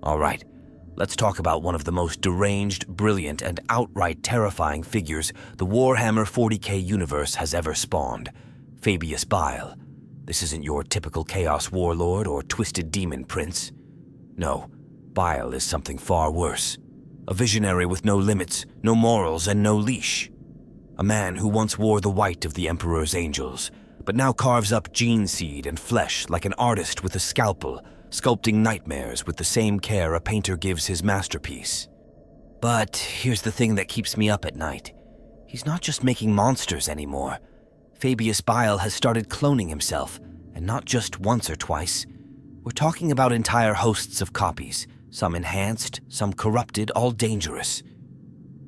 All right, let's talk about one of the most deranged, brilliant, and outright terrifying figures the Warhammer 40k universe has ever spawned, Fabius Bile. This isn't your typical Chaos Warlord or twisted demon prince. No, Bile is something far worse. A visionary with no limits, no morals, and no leash. A man who once wore the white of the Emperor's angels, but now carves up gene seed and flesh like an artist with a scalpel, sculpting nightmares with the same care a painter gives his masterpiece. But here's the thing that keeps me up at night. He's not just making monsters anymore. Fabius Bile has started cloning himself, and not just once or twice. We're talking about entire hosts of copies, some enhanced, some corrupted, all dangerous.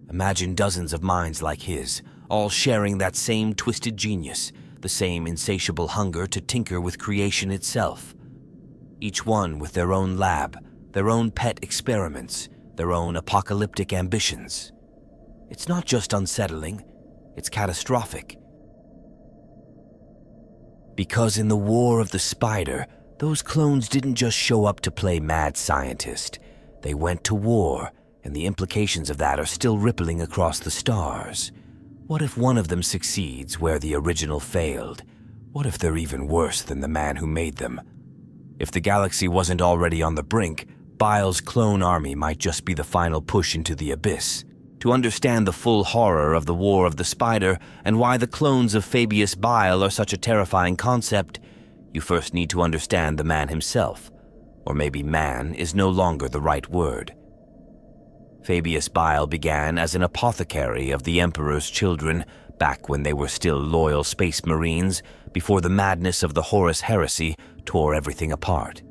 Imagine dozens of minds like his, all sharing that same twisted genius, the same insatiable hunger to tinker with creation itself. Each one with their own lab, their own pet experiments, their own apocalyptic ambitions. It's not just unsettling, it's catastrophic. Because in the War of the Spider, those clones didn't just show up to play mad scientist. They went to war, and the implications of that are still rippling across the stars. What if one of them succeeds where the original failed? What if they're even worse than the man who made them? If the galaxy wasn't already on the brink, Bile's clone army might just be the final push into the abyss. To understand the full horror of the War of the Spider and why the clones of Fabius Bile are such a terrifying concept, you first need to understand the man himself. Or maybe man is no longer the right word. Fabius Bile began as an apothecary of the Emperor's children back when they were still loyal space marines before the madness of the Horus heresy tore everything apart.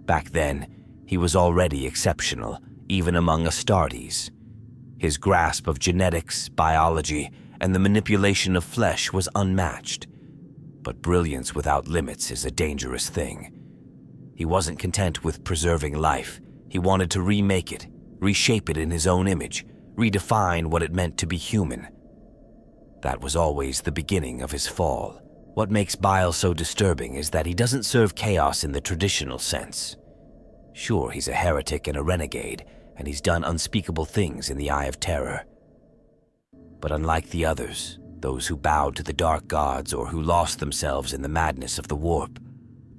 Back then, he was already exceptional, even among Astartes. His grasp of genetics, biology, and the manipulation of flesh was unmatched. But brilliance without limits is a dangerous thing. He wasn't content with preserving life. He wanted to remake it, reshape it in his own image, redefine what it meant to be human. That was always the beginning of his fall. What makes Bile so disturbing is that he doesn't serve chaos in the traditional sense. Sure, he's a heretic and a renegade, and he's done unspeakable things in the Eye of Terror. But unlike the others, those who bowed to the dark gods or who lost themselves in the madness of the warp,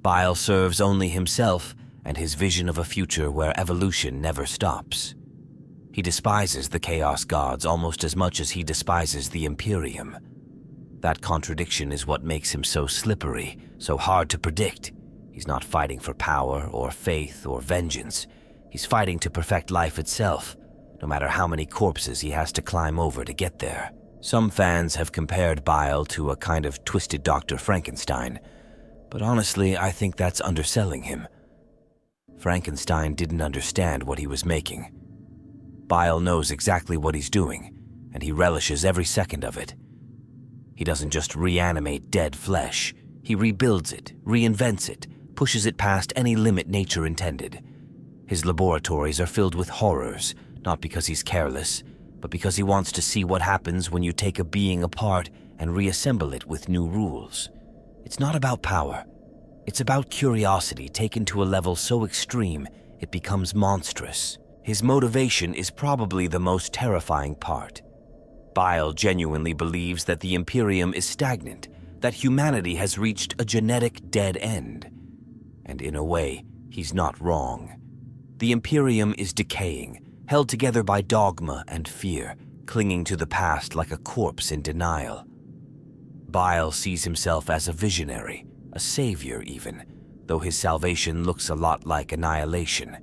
Bile serves only himself and his vision of a future where evolution never stops. He despises the Chaos Gods almost as much as he despises the Imperium. That contradiction is what makes him so slippery, so hard to predict. He's not fighting for power or faith or vengeance. He's fighting to perfect life itself, no matter how many corpses he has to climb over to get there. Some fans have compared Bile to a kind of twisted Dr. Frankenstein, but honestly, I think that's underselling him. Frankenstein didn't understand what he was making. Bile knows exactly what he's doing, and he relishes every second of it. He doesn't just reanimate dead flesh. He rebuilds it, reinvents it, pushes it past any limit nature intended. His laboratories are filled with horrors, not because he's careless, but because he wants to see what happens when you take a being apart and reassemble it with new rules. It's not about power. It's about curiosity taken to a level so extreme it becomes monstrous. His motivation is probably the most terrifying part. Bile genuinely believes that the Imperium is stagnant, that humanity has reached a genetic dead end. And in a way, he's not wrong. The Imperium is decaying, held together by dogma and fear, clinging to the past like a corpse in denial. Bile sees himself as a visionary, a savior even, though his salvation looks a lot like annihilation.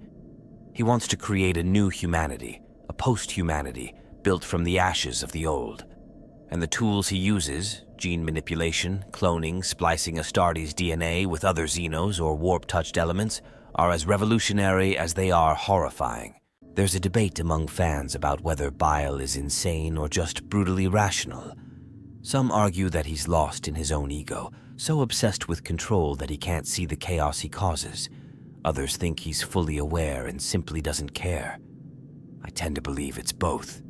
He wants to create a new humanity, a post-humanity, built from the ashes of the old. And the tools he uses, gene manipulation, cloning, splicing Astartes' DNA with other Xenos or warp-touched elements, are as revolutionary as they are horrifying. There's a debate among fans about whether Bile is insane or just brutally rational. Some argue that he's lost in his own ego, so obsessed with control that he can't see the chaos he causes. Others think he's fully aware and simply doesn't care. I tend to believe it's both.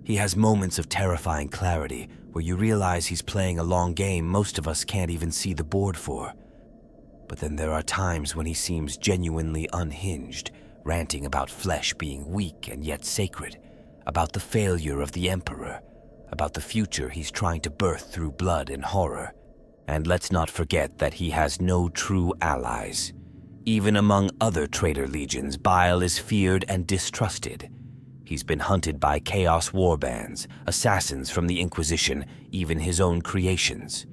He has moments of terrifying clarity where you realize he's playing a long game most of us can't even see the board for. But then there are times when he seems genuinely unhinged, ranting about flesh being weak and yet sacred, about the failure of the Emperor, about the future he's trying to birth through blood and horror. And let's not forget that he has no true allies. Even among other traitor legions, Bile is feared and distrusted. He's been hunted by Chaos warbands, assassins from the Inquisition, even his own creations.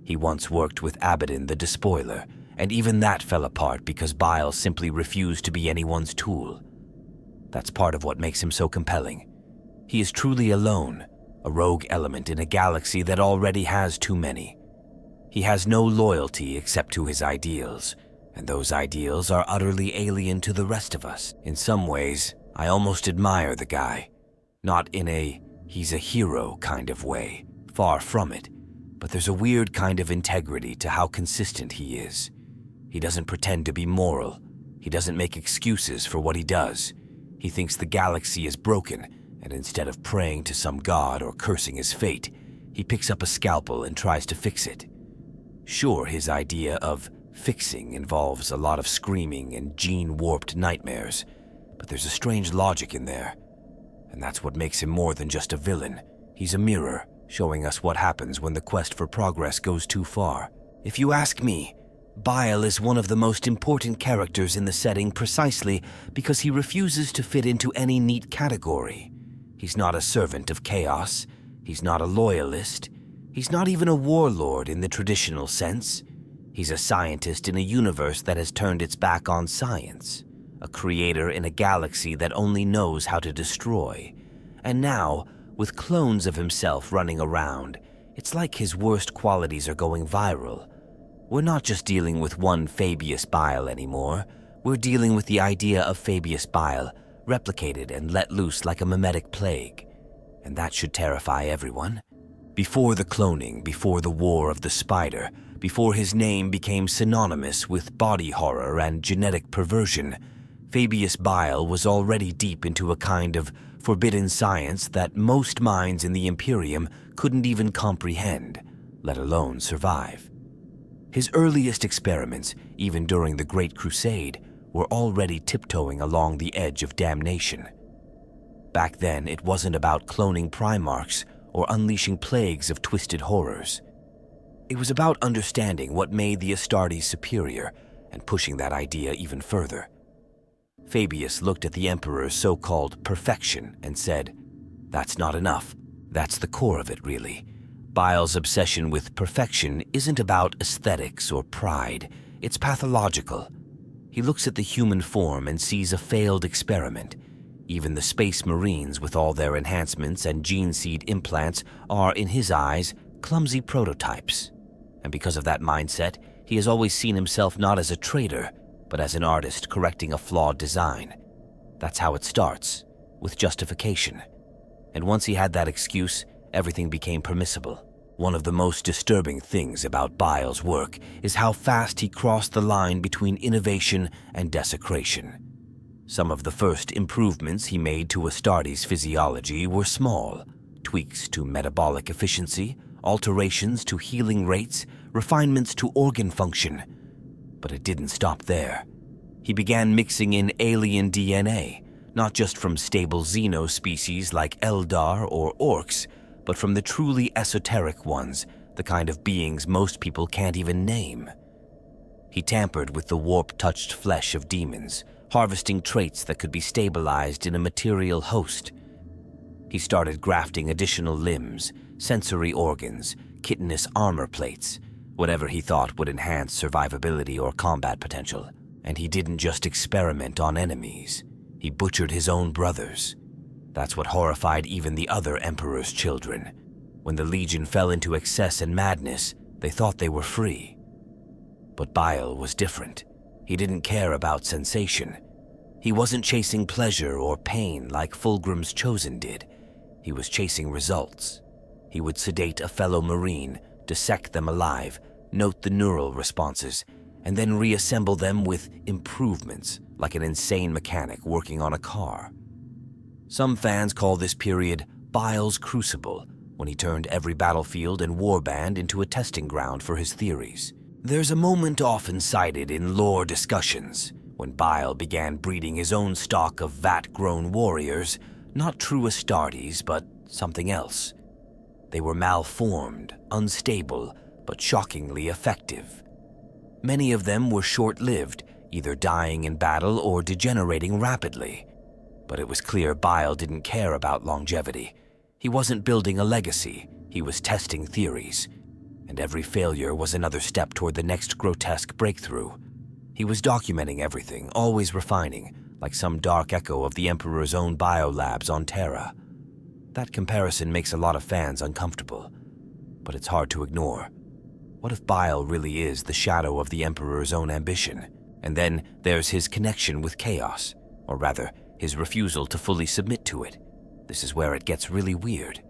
He once worked with Abaddon the Despoiler, and even that fell apart because Bile simply refused to be anyone's tool. That's part of what makes him so compelling. He is truly alone, a rogue element in a galaxy that already has too many. He has no loyalty except to his ideals, and those ideals are utterly alien to the rest of us. In some ways, I almost admire the guy. Not in a he's a hero kind of way, far from it, but there's a weird kind of integrity to how consistent he is. He doesn't pretend to be moral. He doesn't make excuses for what he does. He thinks the galaxy is broken, and instead of praying to some god or cursing his fate, he picks up a scalpel and tries to fix it. Sure, his idea of fixing involves a lot of screaming and gene-warped nightmares, but there's a strange logic in there. And that's what makes him more than just a villain. He's a mirror, showing us what happens when the quest for progress goes too far. If you ask me, Bile is one of the most important characters in the setting precisely because he refuses to fit into any neat category. He's not a servant of chaos. He's not a loyalist. He's not even a warlord in the traditional sense. He's a scientist in a universe that has turned its back on science, a creator in a galaxy that only knows how to destroy. And now, with clones of himself running around, it's like his worst qualities are going viral. We're not just dealing with one Fabius Bile anymore. We're dealing with the idea of Fabius Bile, replicated and let loose like a mimetic plague. And that should terrify everyone. Before the cloning, before the War of the Spider, before his name became synonymous with body horror and genetic perversion, Fabius Bile was already deep into a kind of forbidden science that most minds in the Imperium couldn't even comprehend, let alone survive. His earliest experiments, even during the Great Crusade, were already tiptoeing along the edge of damnation. Back then, it wasn't about cloning primarchs or unleashing plagues of twisted horrors. It was about understanding what made the Astartes superior and pushing that idea even further. Fabius looked at the Emperor's so-called perfection and said, "That's not enough. That's the core of it, really. Bile's obsession with perfection isn't about aesthetics or pride. It's pathological. He looks at the human form and sees a failed experiment. Even the space marines, with all their enhancements and gene seed implants, are, in his eyes, clumsy prototypes. And because of that mindset, he has always seen himself not as a traitor, but as an artist correcting a flawed design. That's how it starts, with justification. And once he had that excuse, everything became permissible. One of the most disturbing things about Bile's work is how fast he crossed the line between innovation and desecration. Some of the first improvements he made to Astartes' physiology were small, tweaks to metabolic efficiency, alterations to healing rates, refinements to organ function. But it didn't stop there. He began mixing in alien DNA, not just from stable xeno species like Eldar or orcs, but from the truly esoteric ones, the kind of beings most people can't even name. He tampered with the warp-touched flesh of demons, harvesting traits that could be stabilized in a material host. He started grafting additional limbs, sensory organs, chitinous armor plates, whatever he thought would enhance survivability or combat potential. And he didn't just experiment on enemies. He butchered his own brothers. That's what horrified even the other Emperor's children. When the Legion fell into excess and madness, they thought they were free. But Bile was different. He didn't care about sensation. He wasn't chasing pleasure or pain like Fulgrim's Chosen did. He was chasing results. He would sedate a fellow Marine, dissect them alive, note the neural responses, and then reassemble them with improvements, like an insane mechanic working on a car. Some fans call this period Bile's Crucible, when he turned every battlefield and warband into a testing ground for his theories. There's a moment often cited in lore discussions, when Bile began breeding his own stock of vat-grown warriors, not true Astartes, but something else. They were malformed, unstable, but shockingly effective. Many of them were short-lived, either dying in battle or degenerating rapidly. But it was clear Bile didn't care about longevity. He wasn't building a legacy, he was testing theories. And every failure was another step toward the next grotesque breakthrough. He was documenting everything, always refining, like some dark echo of the Emperor's own biolabs on Terra. That comparison makes a lot of fans uncomfortable, but it's hard to ignore. What if Bile really is the shadow of the Emperor's own ambition? And then there's his connection with chaos, or rather, his refusal to fully submit to it. This is where it gets really weird.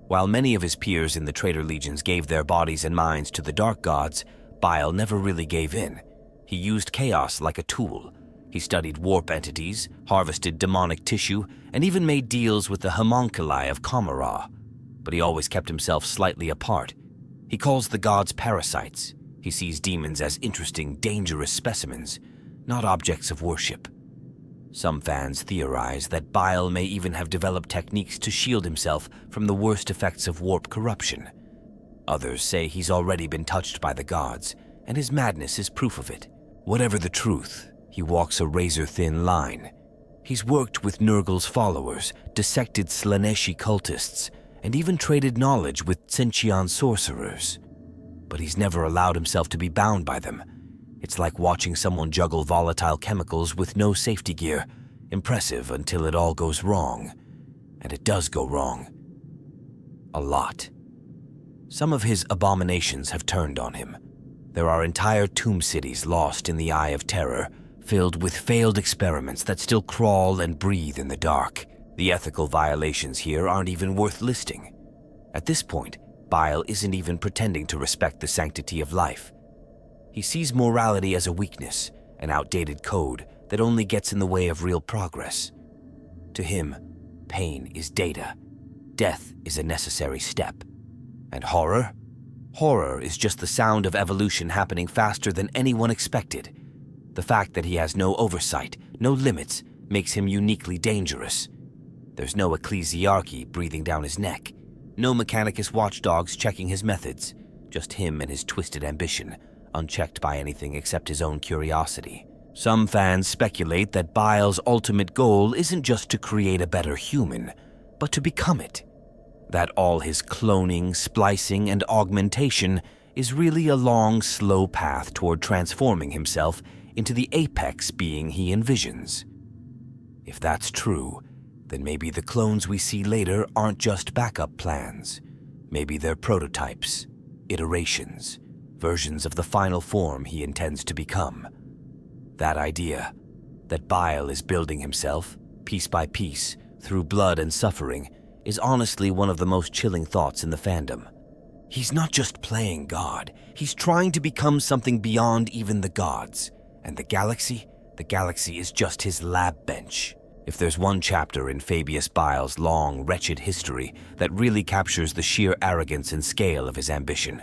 While many of his peers in the traitor legions gave their bodies and minds to the dark gods, Bile never really gave in. He used chaos like a tool. He studied warp entities, harvested demonic tissue, and even made deals with the homunculi of Kamara. But he always kept himself slightly apart. He calls the gods parasites. He sees demons as interesting, dangerous specimens, not objects of worship. Some fans theorize that Bile may even have developed techniques to shield himself from the worst effects of warp corruption. Others say he's already been touched by the gods, and his madness is proof of it. Whatever the truth, he walks a razor-thin line. He's worked with Nurgle's followers, dissected Slaneshi cultists, and even traded knowledge with Tzeentchian sorcerers. But he's never allowed himself to be bound by them. It's like watching someone juggle volatile chemicals with no safety gear. Impressive until it all goes wrong. And it does go wrong. A lot. Some of his abominations have turned on him. There are entire tomb cities lost in the eye of terror, filled with failed experiments that still crawl and breathe in the dark. The ethical violations here aren't even worth listing. At this point, Bile isn't even pretending to respect the sanctity of life. He sees morality as a weakness, an outdated code that only gets in the way of real progress. To him, pain is data. Death is a necessary step. And horror? Horror is just the sound of evolution happening faster than anyone expected. The fact that he has no oversight, no limits, makes him uniquely dangerous. There's no ecclesiarchy breathing down his neck, no Mechanicus watchdogs checking his methods, just him and his twisted ambition, unchecked by anything except his own curiosity. Some fans speculate that Bile's ultimate goal isn't just to create a better human, but to become it. That all his cloning, splicing, and augmentation is really a long, slow path toward transforming himself into the apex being he envisions. If that's true, then maybe the clones we see later aren't just backup plans. Maybe they're prototypes, iterations, versions of the final form he intends to become. That idea, that Bile is building himself, piece by piece, through blood and suffering, is honestly one of the most chilling thoughts in the fandom. He's not just playing God, he's trying to become something beyond even the gods. And the galaxy is just his lab bench. If there's one chapter in Fabius Bile's long, wretched history that really captures the sheer arrogance and scale of his ambition,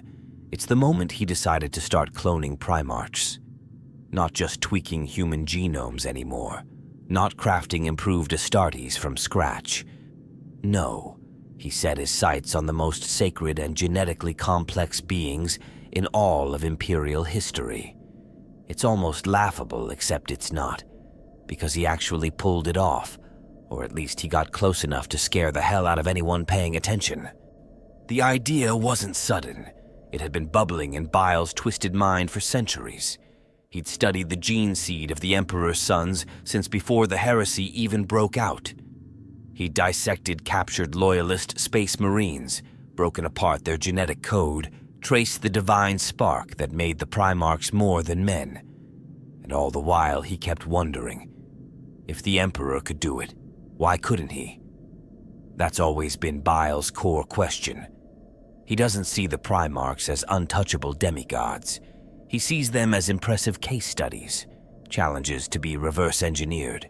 it's the moment he decided to start cloning primarchs. Not just tweaking human genomes anymore, not crafting improved Astartes from scratch. No, he set his sights on the most sacred and genetically complex beings in all of Imperial history. It's almost laughable, except it's not, because he actually pulled it off, or at least he got close enough to scare the hell out of anyone paying attention. The idea wasn't sudden. It had been bubbling in Bile's twisted mind for centuries. He'd studied the gene seed of the Emperor's sons since before the heresy even broke out. He dissected captured loyalist space marines, broken apart their genetic code, traced the divine spark that made the primarchs more than men. And all the while he kept wondering, if the Emperor could do it, why couldn't he? That's always been Bile's core question. He doesn't see the primarchs as untouchable demigods. He sees them as impressive case studies, challenges to be reverse-engineered.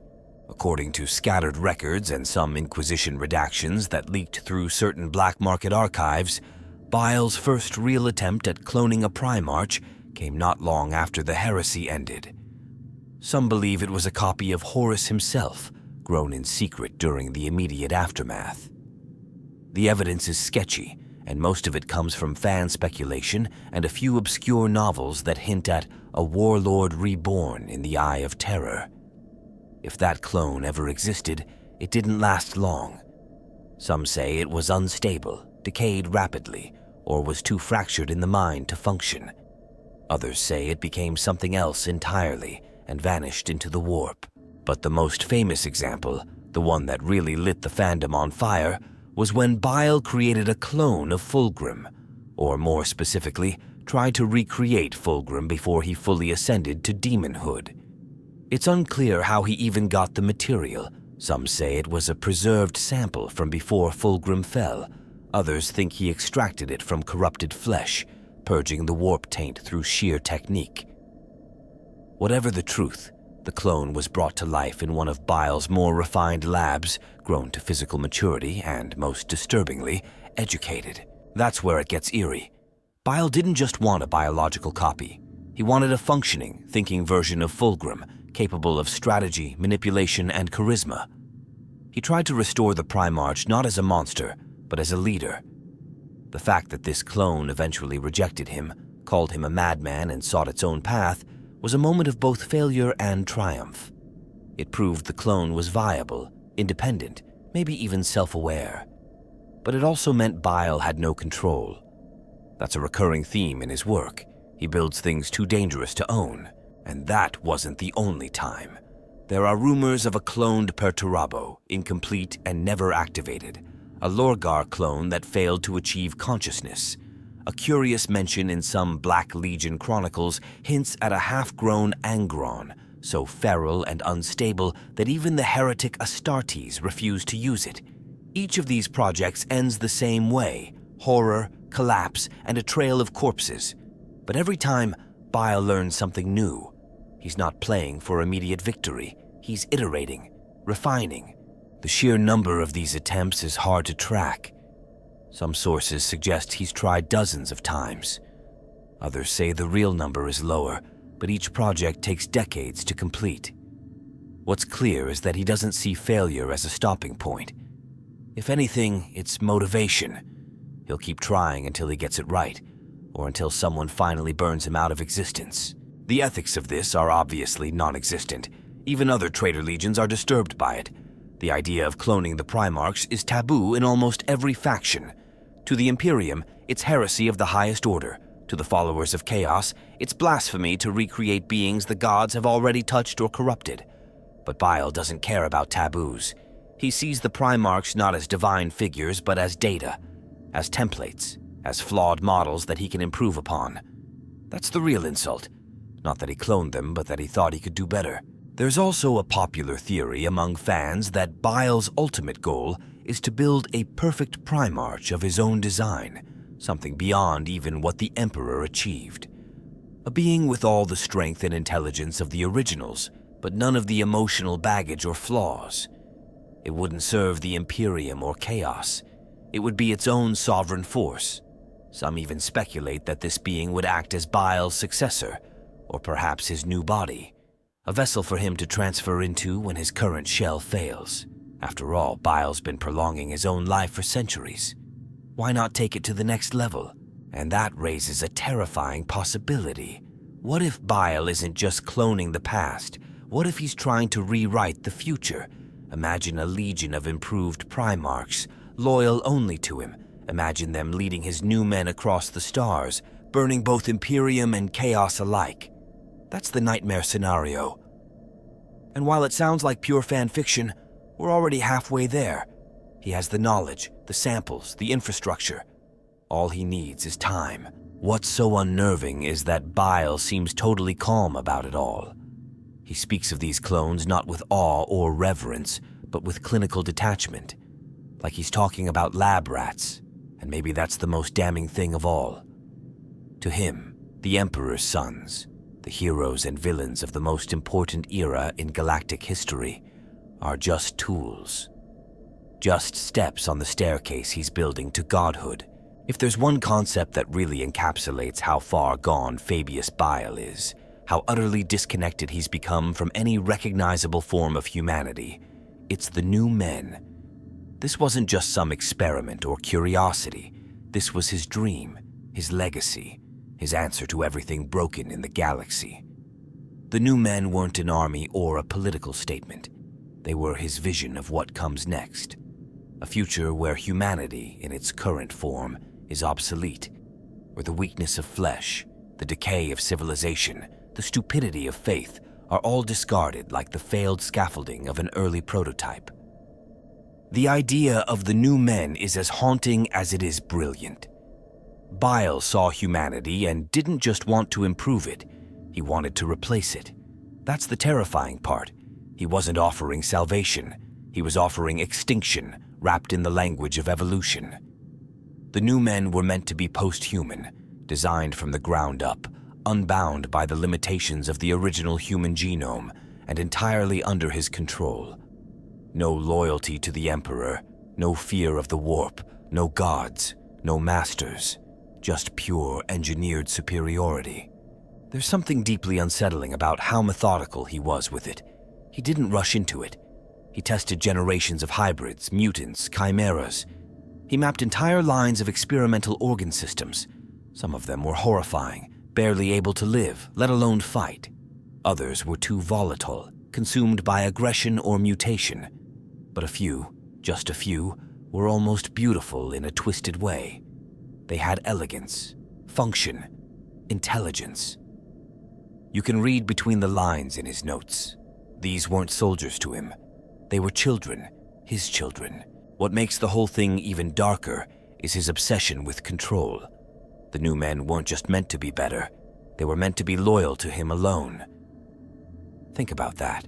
According to scattered records and some Inquisition redactions that leaked through certain black market archives, Bile's first real attempt at cloning a primarch came not long after the heresy ended. Some believe it was a copy of Horus himself, grown in secret during the immediate aftermath. The evidence is sketchy, and most of it comes from fan speculation and a few obscure novels that hint at a warlord reborn in the Eye of Terror. If that clone ever existed, it didn't last long. Some say it was unstable, decayed rapidly, or was too fractured in the mind to function. Others say it became something else entirely and vanished into the warp. But the most famous example, the one that really lit the fandom on fire, was when Bile created a clone of Fulgrim, or more specifically, tried to recreate Fulgrim before he fully ascended to demonhood. It's unclear how he even got the material. Some say it was a preserved sample from before Fulgrim fell. Others think he extracted it from corrupted flesh, purging the warp taint through sheer technique. Whatever the truth, the clone was brought to life in one of Bile's more refined labs, grown to physical maturity and, most disturbingly, educated. That's where it gets eerie. Bile didn't just want a biological copy. He wanted a functioning, thinking version of Fulgrim, capable of strategy, manipulation, and charisma. He tried to restore the Primarch not as a monster, but as a leader. The fact that this clone eventually rejected him, called him a madman, and sought its own path was a moment of both failure and triumph. It proved the clone was viable, independent, maybe even self-aware. But it also meant Bile had no control. That's a recurring theme in his work. He builds things too dangerous to own. And that wasn't the only time. There are rumors of a cloned Perturabo, incomplete and never activated, a Lorgar clone that failed to achieve consciousness. A curious mention in some Black Legion chronicles hints at a half-grown Angron, so feral and unstable that even the heretic Astartes refused to use it. Each of these projects ends the same way: horror, collapse, and a trail of corpses. But every time, Bile learns something new. He's not playing for immediate victory. He's iterating, refining. The sheer number of these attempts is hard to track. Some sources suggest he's tried dozens of times. Others say the real number is lower, but each project takes decades to complete. What's clear is that he doesn't see failure as a stopping point. If anything, it's motivation. He'll keep trying until he gets it right, or until someone finally burns him out of existence. The ethics of this are obviously non-existent. Even other traitor legions are disturbed by it. The idea of cloning the Primarchs is taboo in almost every faction. To the Imperium, it's heresy of the highest order. To the followers of Chaos, it's blasphemy to recreate beings the gods have already touched or corrupted. But Bile doesn't care about taboos. He sees the Primarchs not as divine figures, but as data, as templates, as flawed models that he can improve upon. That's the real insult. Not that he cloned them, but that he thought he could do better. There's also a popular theory among fans that Bile's ultimate goal is to build a perfect Primarch of his own design, something beyond even what the Emperor achieved. A being with all the strength and intelligence of the originals, but none of the emotional baggage or flaws. It wouldn't serve the Imperium or Chaos. It would be its own sovereign force. Some even speculate that this being would act as Bile's successor, or perhaps his new body, a vessel for him to transfer into when his current shell fails. After all, Bile's been prolonging his own life for centuries. Why not take it to the next level? And that raises a terrifying possibility. What if Bile isn't just cloning the past? What if he's trying to rewrite the future? Imagine a legion of improved Primarchs, loyal only to him. Imagine them leading his new men across the stars, burning both Imperium and Chaos alike. That's the nightmare scenario. And while it sounds like pure fan fiction, we're already halfway there. He has the knowledge, the samples, the infrastructure. All he needs is time. What's so unnerving is that Bile seems totally calm about it all. He speaks of these clones not with awe or reverence, but with clinical detachment, like he's talking about lab rats, and maybe that's the most damning thing of all. To him, the Emperor's sons, the heroes and villains of the most important era in galactic history, are just tools. Just steps on the staircase he's building to godhood. If there's one concept that really encapsulates how far gone Fabius Bile is, how utterly disconnected he's become from any recognizable form of humanity. It's the new men. This wasn't just some experiment or curiosity. This was his dream, his legacy, his answer to everything broken in the galaxy. The new men weren't an army or a political statement. They were his vision of what comes next. A future where humanity, in its current form, is obsolete, where the weakness of flesh, the decay of civilization, the stupidity of faith are all discarded like the failed scaffolding of an early prototype. The idea of the new men is as haunting as it is brilliant. Bile saw humanity and didn't just want to improve it, he wanted to replace it. That's the terrifying part. He wasn't offering salvation, he was offering extinction, wrapped in the language of evolution. The new men were meant to be post-human, designed from the ground up, unbound by the limitations of the original human genome, and entirely under his control. No loyalty to the Emperor, no fear of the warp, no gods, no masters, just pure engineered superiority. There's something deeply unsettling about how methodical he was with it. He didn't rush into it. He tested generations of hybrids, mutants, chimeras. He mapped entire lines of experimental organ systems. Some of them were horrifying, barely able to live, let alone fight. Others were too volatile, consumed by aggression or mutation. But a few, just a few, were almost beautiful in a twisted way. They had elegance, function, intelligence. You can read between the lines in his notes. These weren't soldiers to him. They were children, his children. What makes the whole thing even darker is his obsession with control. The new men weren't just meant to be better. They were meant to be loyal to him alone. Think about that.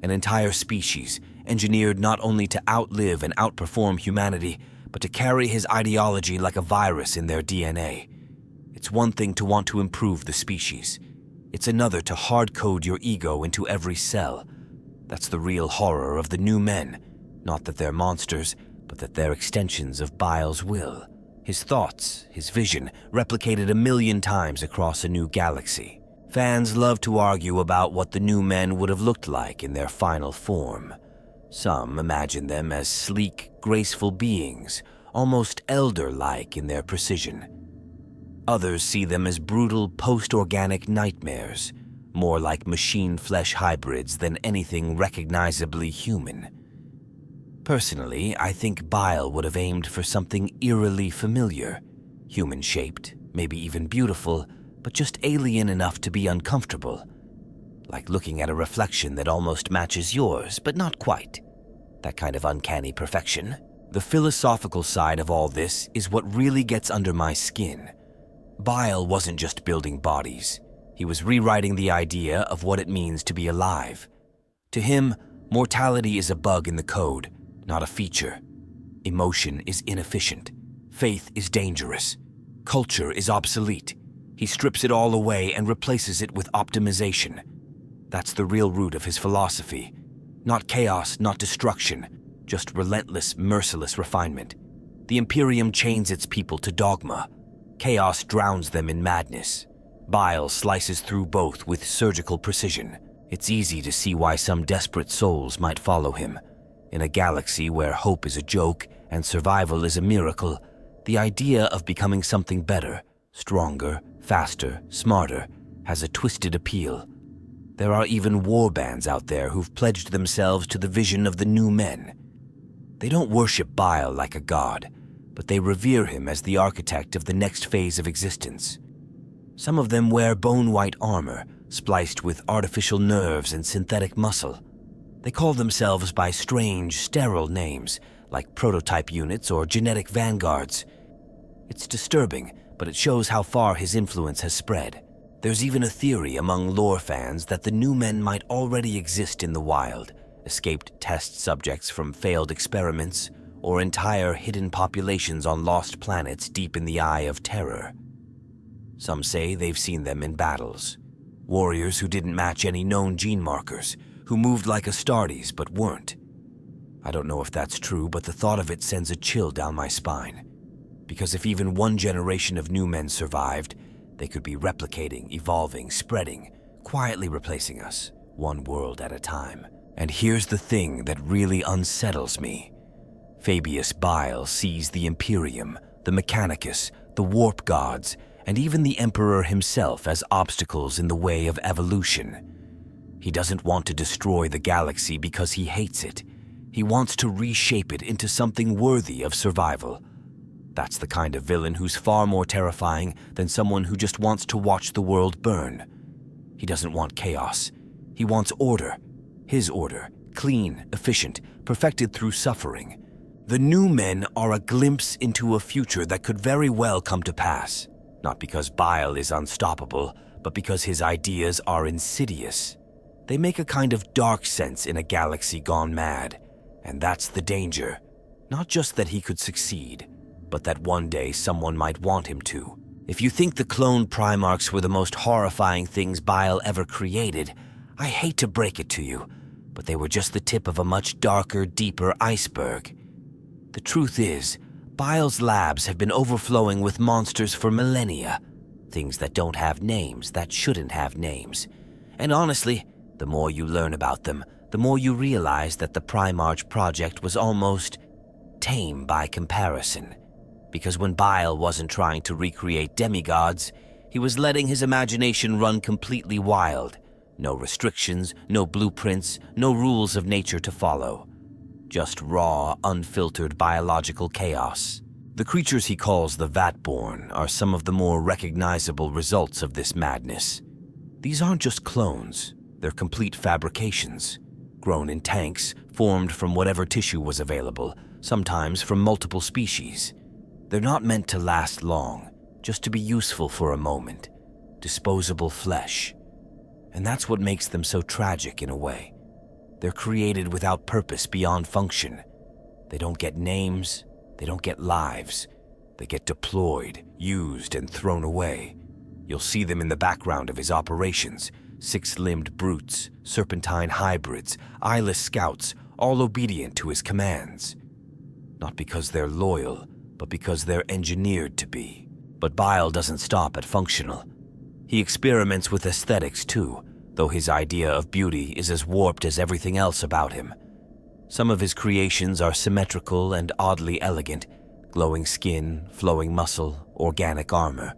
An entire species, engineered not only to outlive and outperform humanity, but to carry his ideology like a virus in their DNA. It's one thing to want to improve the species. It's another to hard-code your ego into every cell. That's the real horror of the new men. Not that they're monsters, but that they're extensions of Bile's will. His thoughts, his vision, replicated 1,000,000 times across a new galaxy. Fans love to argue about what the new men would have looked like in their final form. Some imagine them as sleek, graceful beings, almost elder-like in their precision. Others see them as brutal, post-organic nightmares, more like machine flesh hybrids than anything recognizably human. Personally, I think Bile would have aimed for something eerily familiar, human-shaped, maybe even beautiful, but just alien enough to be uncomfortable. Like looking at a reflection that almost matches yours, but not quite. That kind of uncanny perfection. The philosophical side of all this is what really gets under my skin. Bile wasn't just building bodies. He was rewriting the idea of what it means to be alive. To him, mortality is a bug in the code, not a feature. Emotion is inefficient. Faith is dangerous. Culture is obsolete. He strips it all away and replaces it with optimization. That's the real root of his philosophy. Not chaos, not destruction, just relentless, merciless refinement. The Imperium chains its people to dogma. Chaos drowns them in madness. Bile slices through both with surgical precision. It's easy to see why some desperate souls might follow him. In a galaxy where hope is a joke and survival is a miracle, the idea of becoming something better, stronger, faster, smarter, has a twisted appeal. There are even war bands out there who've pledged themselves to the vision of the new men. They don't worship Bile like a god, but they revere him as the architect of the next phase of existence. Some of them wear bone-white armor, spliced with artificial nerves and synthetic muscle. They call themselves by strange, sterile names, like prototype units or genetic vanguards. It's disturbing, but it shows how far his influence has spread. There's even a theory among lore fans that the new men might already exist in the wild, escaped test subjects from failed experiments, or entire hidden populations on lost planets deep in the Eye of Terror. Some say they've seen them in battles. Warriors who didn't match any known gene markers, who moved like Astartes but weren't. I don't know if that's true, but the thought of it sends a chill down my spine. Because if even one generation of new men survived, they could be replicating, evolving, spreading, quietly replacing us, one world at a time. And here's the thing that really unsettles me. Fabius Bile sees the Imperium, the Mechanicus, the Warp Gods, and even the Emperor himself as obstacles in the way of evolution. He doesn't want to destroy the galaxy because he hates it. He wants to reshape it into something worthy of survival. That's the kind of villain who's far more terrifying than someone who just wants to watch the world burn. He doesn't want chaos. He wants order. His order, clean, efficient, perfected through suffering. The new men are a glimpse into a future that could very well come to pass. Not because Bile is unstoppable, but because his ideas are insidious. They make a kind of dark sense in a galaxy gone mad. And that's the danger. Not just that he could succeed, but that one day someone might want him to. If you think the clone primarchs were the most horrifying things Bile ever created, I hate to break it to you, but they were just the tip of a much darker, deeper iceberg. The truth is, Bile's labs have been overflowing with monsters for millennia. Things that don't have names, that shouldn't have names. And honestly, the more you learn about them, the more you realize that the Primarch project was almost tame by comparison. Because when Bile wasn't trying to recreate demigods, he was letting his imagination run completely wild. No restrictions, no blueprints, no rules of nature to follow. Just raw, unfiltered biological chaos. The creatures he calls the Vatborn are some of the more recognizable results of this madness. These aren't just clones, they're complete fabrications. Grown in tanks, formed from whatever tissue was available, sometimes from multiple species. They're not meant to last long, just to be useful for a moment. Disposable flesh. And that's what makes them so tragic in a way. They're created without purpose beyond function. They don't get names, they don't get lives. They get deployed, used, and thrown away. You'll see them in the background of his operations. Six-limbed brutes, serpentine hybrids, eyeless scouts, all obedient to his commands. Not because they're loyal, but because they're engineered to be. But Bile doesn't stop at functional. He experiments with aesthetics too, though his idea of beauty is as warped as everything else about him. Some of his creations are symmetrical and oddly elegant, glowing skin, flowing muscle, organic armor.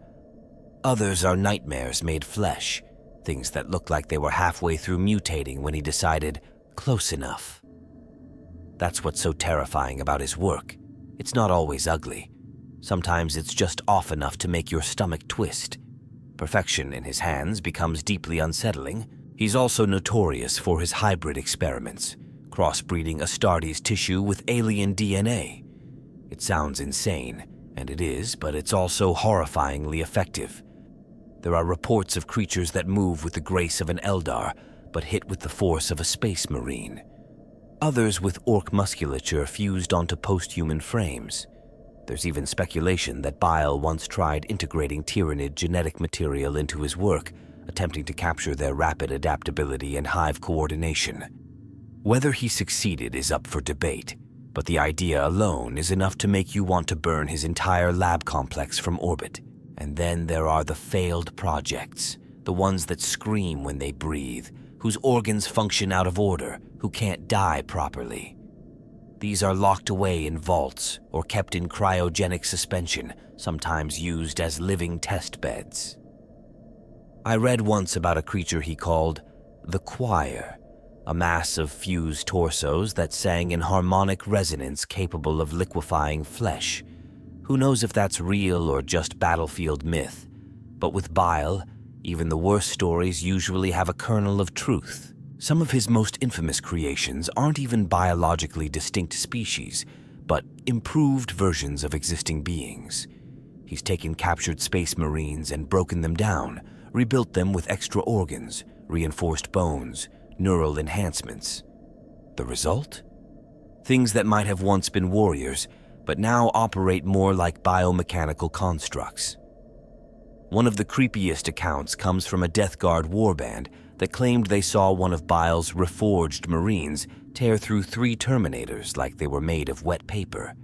Others are nightmares made flesh, things that look like they were halfway through mutating when he decided, close enough. That's what's so terrifying about his work. It's not always ugly. Sometimes it's just off enough to make your stomach twist. Perfection in his hands becomes deeply unsettling. He's also notorious for his hybrid experiments, crossbreeding Astartes tissue with alien DNA. It sounds insane, and it is, but it's also horrifyingly effective. There are reports of creatures that move with the grace of an Eldar, but hit with the force of a space marine. Others with orc musculature fused onto post-human frames. There's even speculation that Bile once tried integrating Tyranid genetic material into his work, attempting to capture their rapid adaptability and hive coordination. Whether he succeeded is up for debate, but the idea alone is enough to make you want to burn his entire lab complex from orbit. And then there are the failed projects, the ones that scream when they breathe, whose organs function out of order, who can't die properly. These are locked away in vaults or kept in cryogenic suspension, sometimes used as living test beds. I read once about a creature he called the Choir, a mass of fused torsos that sang in harmonic resonance capable of liquefying flesh. Who knows if that's real or just battlefield myth? But with Bile, even the worst stories usually have a kernel of truth. Some of his most infamous creations aren't even biologically distinct species, but improved versions of existing beings. He's taken captured space marines and broken them down, rebuilt them with extra organs, reinforced bones, neural enhancements. The result? Things that might have once been warriors, but now operate more like biomechanical constructs. One of the creepiest accounts comes from a Death Guard warband that claimed they saw one of Bile's reforged Marines tear through 3 Terminators like they were made of wet paper.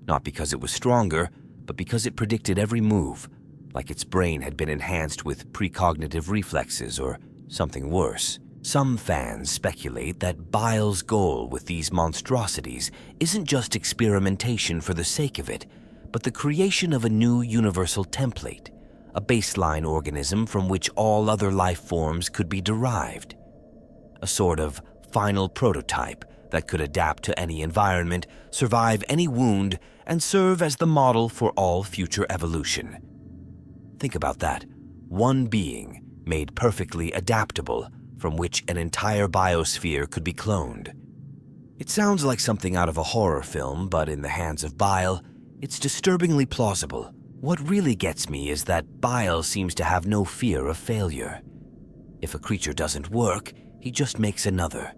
Not because it was stronger, but because it predicted every move, like its brain had been enhanced with precognitive reflexes or Something worse. Some fans speculate that Bile's goal with these monstrosities isn't just experimentation for the sake of it, but the creation of a new universal template, a baseline organism from which all other life forms could be derived. A sort of final prototype that could adapt to any environment, survive any wound, and serve as the model for all future evolution. Think about that. One being, made perfectly adaptable, from which an entire biosphere could be cloned. It sounds like something out of a horror film, but in the hands of Bile, it's disturbingly plausible. What really gets me is that Bile seems to have no fear of failure. If a creature doesn't work, he just makes another.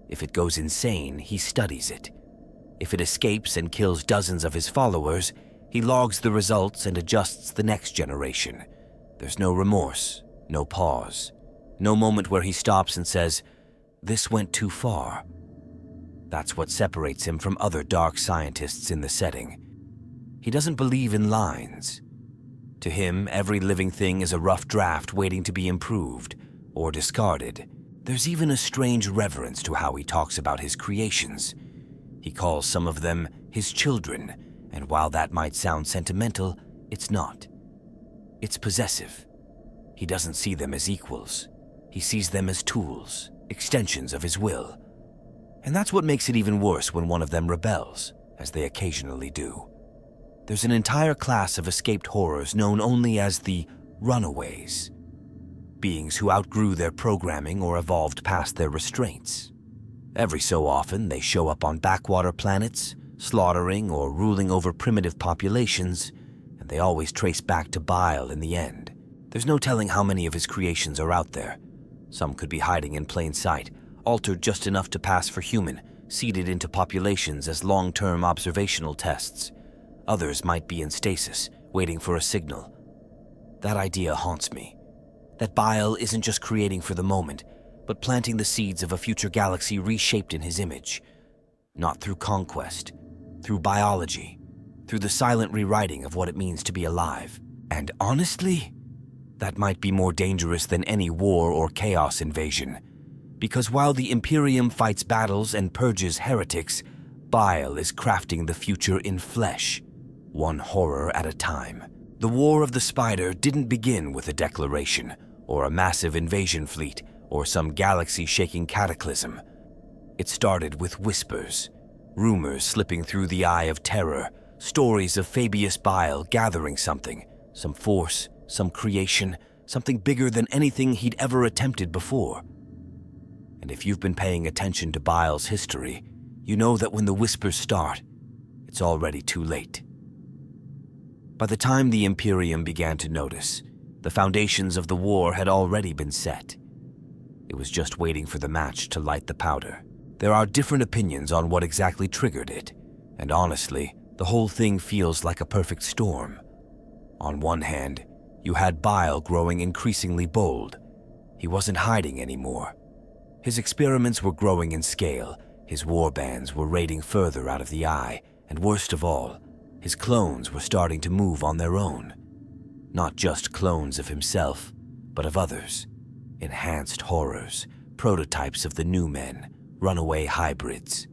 If it goes insane, he studies it. If it escapes and kills dozens of his followers, he logs the results and adjusts the next generation. There's no remorse, no pause. No moment where he stops and says, "This went too far." That's what separates him from other dark scientists in the setting. He doesn't believe in lines. To him, every living thing is a rough draft waiting to be improved or discarded. There's even a strange reverence to how he talks about his creations. He calls some of them his children, and while that might sound sentimental, it's not. It's possessive. He doesn't see them as equals. He sees them as tools, extensions of his will. And that's what makes it even worse when one of them rebels, as they occasionally do. There's an entire class of escaped horrors known only as the runaways. Beings who outgrew their programming or evolved past their restraints. Every so often, they show up on backwater planets, slaughtering or ruling over primitive populations, and they always trace back to Bile in the end. There's no telling how many of his creations are out there. Some could be hiding in plain sight, altered just enough to pass for human, seeded into populations as long-term observational tests. Others might be in stasis, waiting for a signal. That idea haunts me. That Bile isn't just creating for the moment, but planting the seeds of a future galaxy reshaped in his image. Not through conquest, through biology, through the silent rewriting of what it means to be alive. And honestly, that might be more dangerous than any war or chaos invasion. Because while the Imperium fights battles and purges heretics, Bile is crafting the future in flesh, one horror at a time. The War of the Spider didn't begin with a declaration, or a massive invasion fleet, or some galaxy-shaking cataclysm. It started with whispers, rumors slipping through the eye of terror, stories of Fabius Bile gathering something, some force, some creation, something bigger than anything he'd ever attempted before. And if you've been paying attention to Bile's history, you know that when the whispers start, it's already too late. By the time the Imperium began to notice, the foundations of the war had already been set. It was just waiting for the match to light the powder. There are different opinions on what exactly triggered it, and honestly, the whole thing feels like a perfect storm. On one hand, you had Bile growing increasingly bold. He wasn't hiding anymore. His experiments were growing in scale, his warbands were raiding further out of the eye, and worst of all, his clones were starting to move on their own. Not just clones of himself, but of others. Enhanced horrors, prototypes of the new men, runaway hybrids.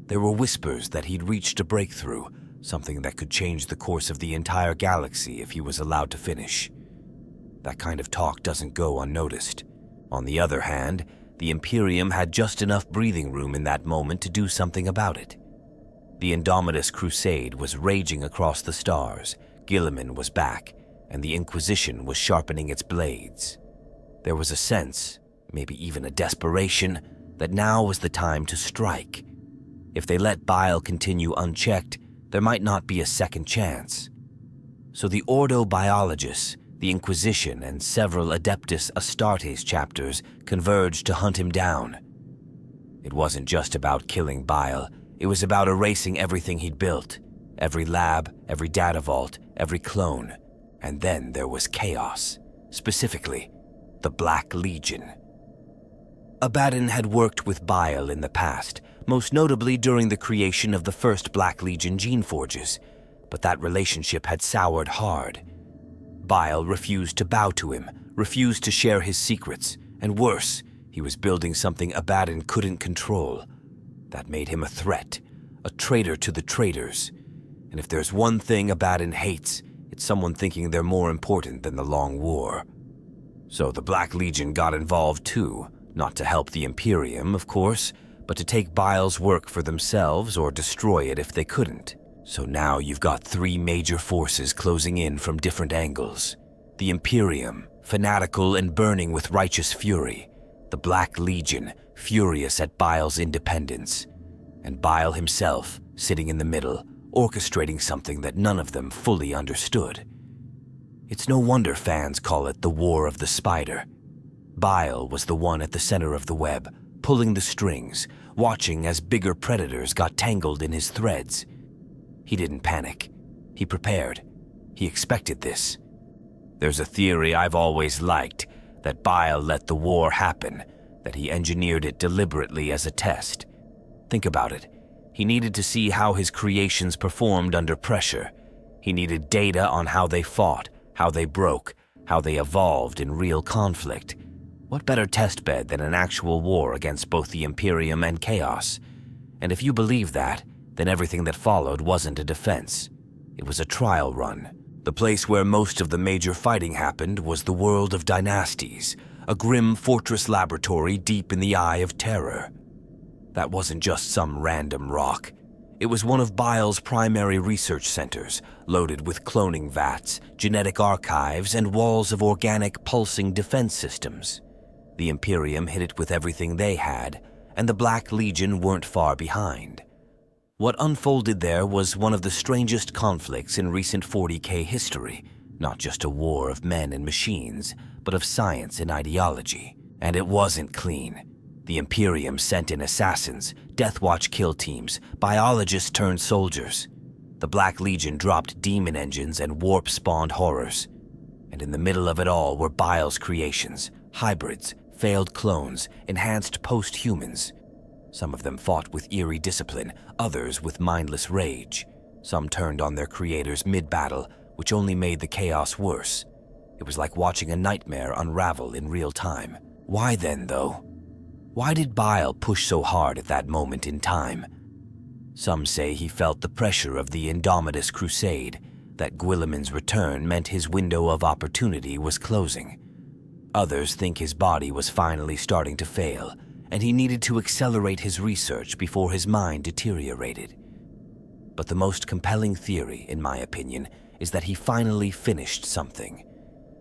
There were whispers that he'd reached a breakthrough, something that could change the course of the entire galaxy if he was allowed to finish. That kind of talk doesn't go unnoticed. On the other hand, the Imperium had just enough breathing room in that moment to do something about it. The Indomitus Crusade was raging across the stars, Guilliman was back, and the Inquisition was sharpening its blades. There was a sense, maybe even a desperation, that now was the time to strike. If they let Bile continue unchecked, there might not be a second chance. So the Ordo Biologists, the Inquisition, and several Adeptus Astartes chapters converged to hunt him down. It wasn't just about killing Bile, it was about erasing everything he'd built. Every lab, every data vault, every clone. And then there was chaos. Specifically, the Black Legion. Abaddon had worked with Bile in the past, most notably during the creation of the first Black Legion gene forges, but that relationship had soured hard. Bile refused to bow to him, refused to share his secrets, And worse, he was building something Abaddon couldn't control. That made him a threat, a traitor to the traitors. And if there's one thing Abaddon hates, it's someone thinking they're more important than the Long War. So the Black Legion got involved too, not to help the Imperium, of course, but to take Bile's work for themselves or destroy it if they couldn't. So now you've got three major forces closing in from different angles. The Imperium, fanatical and burning with righteous fury. The Black Legion, furious at Bile's independence. And Bile himself, sitting in the middle, orchestrating something that none of them fully understood. It's no wonder fans call it the War of the Spider. Bile was the one at the center of the web, pulling the strings, watching as bigger predators got tangled in his threads. He didn't panic. He prepared. He expected this. There's a theory I've always liked, that Bile let the war happen, that he engineered it deliberately as a test. Think about it. He needed to see how his creations performed under pressure. He needed data on how they fought, how they broke, how they evolved in real conflict. What better testbed than an actual war against both the Imperium and Chaos? And if you believe that, then everything that followed wasn't a defense. It was a trial run. The place where most of the major fighting happened was the world of dynasties, a grim fortress laboratory deep in the Eye of Terror. That wasn't just some random rock. It was one of Bile's primary research centers, loaded with cloning vats, genetic archives, and walls of organic pulsing defense systems. The Imperium hit it with everything they had, and the Black Legion weren't far behind. What unfolded there was one of the strangest conflicts in recent 40K history, not just a war of men and machines, but of science and ideology. And it wasn't clean. The Imperium sent in assassins, Death Watch kill teams, biologists turned soldiers. The Black Legion dropped demon engines and warp-spawned horrors. And in the middle of it all were Bile's creations, hybrids, failed clones, enhanced post-humans. Some of them fought with eerie discipline, others with mindless rage. Some turned on their creators mid-battle, which only made the chaos worse. It was like watching a nightmare unravel in real time. Why then, though? Why did Bile push so hard at that moment in time? Some say he felt the pressure of the Indomitus Crusade, that Guilliman's return meant his window of opportunity was closing. Others think his body was finally starting to fail, and he needed to accelerate his research before his mind deteriorated. But the most compelling theory, in my opinion, is that he finally finished something.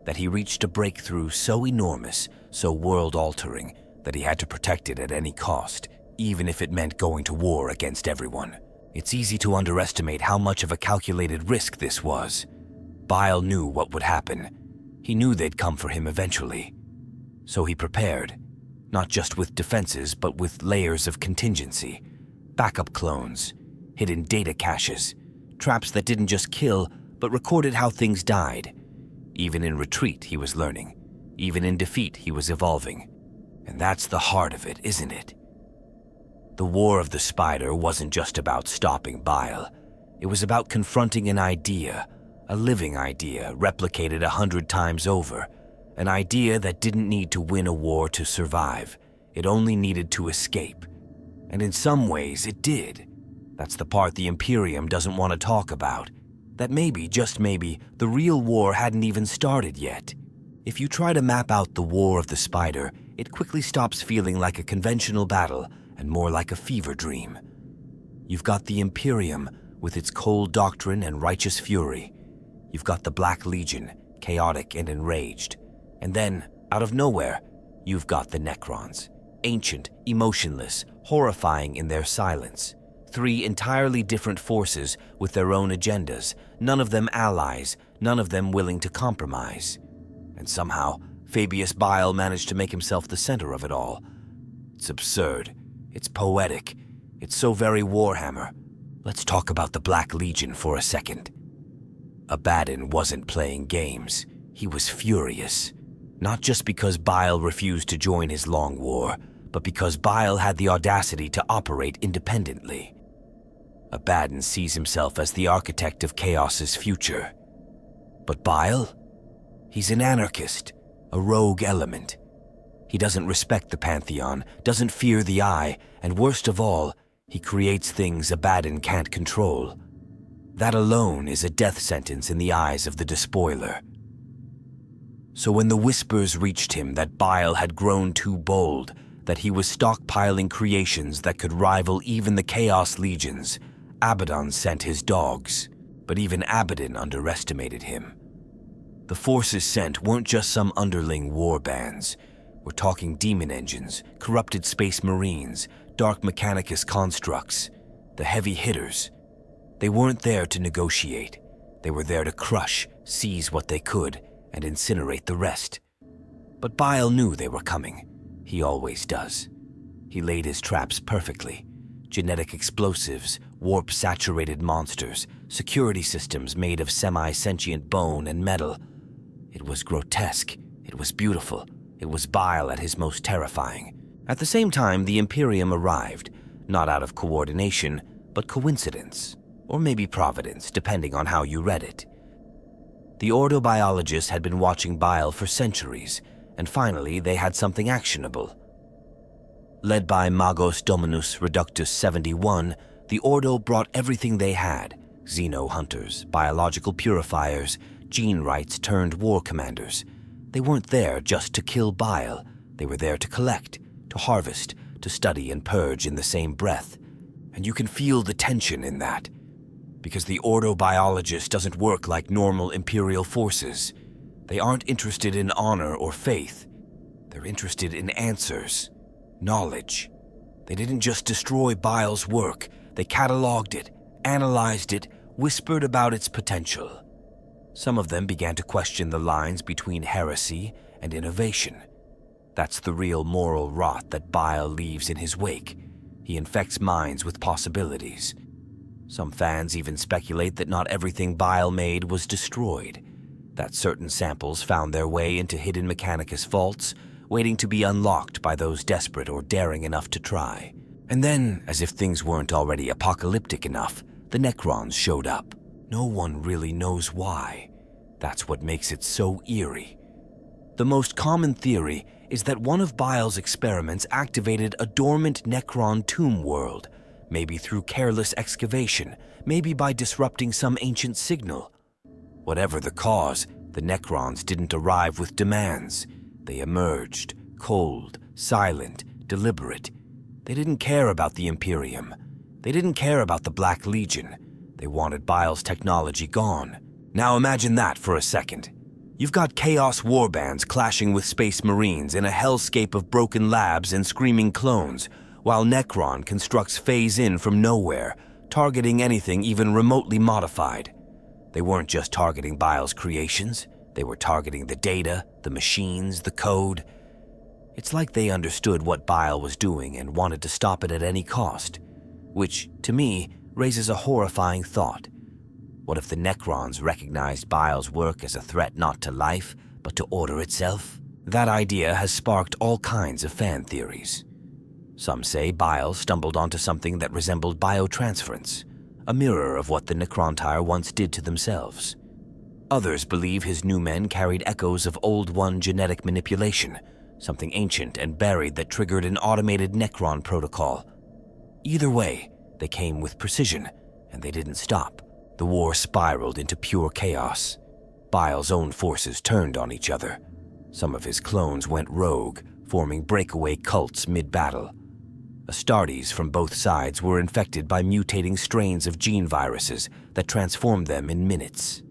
That he reached a breakthrough so enormous, so world-altering, that he had to protect it at any cost, even if it meant going to war against everyone. It's easy to underestimate how much of a calculated risk this was. Bile knew what would happen. He knew they'd come for him eventually. So he prepared. Not just with defenses, but with layers of contingency. Backup clones, hidden data caches, traps that didn't just kill, but recorded how things died. Even in retreat, he was learning. Even in defeat, he was evolving. And that's the heart of it, isn't it? The War of the Spider wasn't just about stopping Bile. It was about confronting an idea, a living idea replicated 100 times over. An idea that didn't need to win a war to survive. It only needed to escape. And in some ways, it did. That's the part the Imperium doesn't want to talk about. That maybe, just maybe, the real war hadn't even started yet. If you try to map out the War of the Spider, it quickly stops feeling like a conventional battle and more like a fever dream. You've got the Imperium with its cold doctrine and righteous fury. You've got the Black Legion, chaotic and enraged. And then, out of nowhere, you've got the Necrons, ancient, emotionless, horrifying in their silence. Three entirely different forces with their own agendas, none of them allies, none of them willing to compromise. And somehow, Fabius Bile managed to make himself the center of it all. It's absurd. It's poetic. It's so very Warhammer. Let's talk about the Black Legion for a second. Abaddon wasn't playing games. He was furious. Not just because Bile refused to join his long war, but because Bile had the audacity to operate independently. Abaddon sees himself as the architect of Chaos's future. But Bile? He's an anarchist, a rogue element. He doesn't respect the Pantheon, doesn't fear the Eye, and worst of all, he creates things Abaddon can't control. That alone is a death sentence in the eyes of the Despoiler. So when the whispers reached him that Bile had grown too bold, that he was stockpiling creations that could rival even the Chaos Legions, Abaddon sent his dogs. But even Abaddon underestimated him. The forces sent weren't just some underling war bands. We're talking demon engines, corrupted space marines, dark mechanicus constructs, the heavy hitters. They weren't there to negotiate. They were there to crush, seize what they could, and incinerate the rest. But Bile knew they were coming. He always does. He laid his traps perfectly. Genetic explosives, warp-saturated monsters, security systems made of semi-sentient bone and metal. It was grotesque. It was beautiful. It was Bile at his most terrifying. At the same time, the Imperium arrived, not out of coordination, but coincidence, or maybe providence, depending on how you read it. The ordobiologists had been watching Bile for centuries, and finally they had something actionable. Led by Magos Dominus Reductus 71, the Ordo brought everything they had: xeno-hunters, biological purifiers, gene rights turned war commanders. They weren't there just to kill Bile. They were there to collect, to harvest, to study and purge in the same breath. And you can feel the tension in that, because the ordobiologist doesn't work like normal Imperial forces. They aren't interested in honor or faith. They're interested in answers. Knowledge. They didn't just destroy Bile's work, they cataloged it, analyzed it, whispered about its potential. Some of them began to question the lines between heresy and innovation. That's the real moral rot that Bile leaves in his wake. He infects minds with possibilities. Some fans even speculate that not everything Bile made was destroyed, that certain samples found their way into hidden Mechanicus vaults, waiting to be unlocked by those desperate or daring enough to try. And then, as if things weren't already apocalyptic enough, the Necrons showed up. No one really knows why. That's what makes it so eerie. The most common theory is that one of Bile's experiments activated a dormant Necron tomb world, maybe through careless excavation, maybe by disrupting some ancient signal. Whatever the cause, the Necrons didn't arrive with demands. They emerged, cold, silent, deliberate. They didn't care about the Imperium. They didn't care about the Black Legion. They wanted Bile's technology gone. Now imagine that for a second. You've got Chaos warbands clashing with Space Marines in a hellscape of broken labs and screaming clones, while Necron constructs phase-in from nowhere, targeting anything even remotely modified. They weren't just targeting Bile's creations. They were targeting the data, the machines, the code. It's like they understood what Bile was doing and wanted to stop it at any cost, which, to me, raises a horrifying thought. What if the Necrons recognized Bile's work as a threat not to life, but to order itself? That idea has sparked all kinds of fan theories. Some say Bile stumbled onto something that resembled biotransference, a mirror of what the Necrontyre once did to themselves. Others believe his new men carried echoes of Old One genetic manipulation, something ancient and buried that triggered an automated Necron protocol. Either way, they came with precision, and they didn't stop. The war spiraled into pure chaos. Bile's own forces turned on each other. Some of his clones went rogue, forming breakaway cults mid-battle. Astartes from both sides were infected by mutating strains of gene viruses that transformed them in minutes.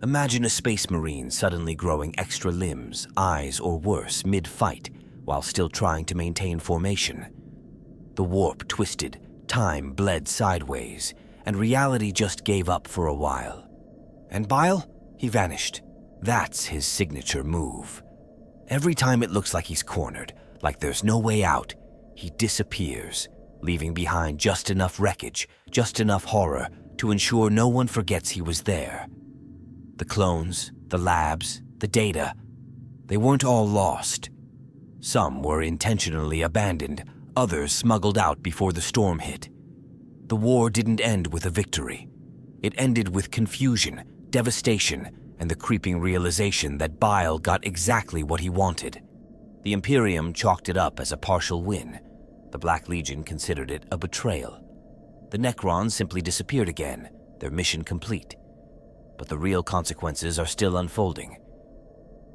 Imagine a space marine suddenly growing extra limbs, eyes, or worse mid-fight while still trying to maintain formation. The warp twisted, time bled sideways, and reality just gave up for a while. And Bile? He vanished. That's his signature move. Every time it looks like he's cornered, like there's no way out, he disappears, leaving behind just enough wreckage, just enough horror to ensure no one forgets he was there. The clones, the labs, the data, they weren't all lost. Some were intentionally abandoned, others smuggled out before the storm hit. The war didn't end with a victory. It ended with confusion, devastation, and the creeping realization that Bile got exactly what he wanted. The Imperium chalked it up as a partial win. The Black Legion considered it a betrayal. The Necrons simply disappeared again, their mission complete. But the real consequences are still unfolding.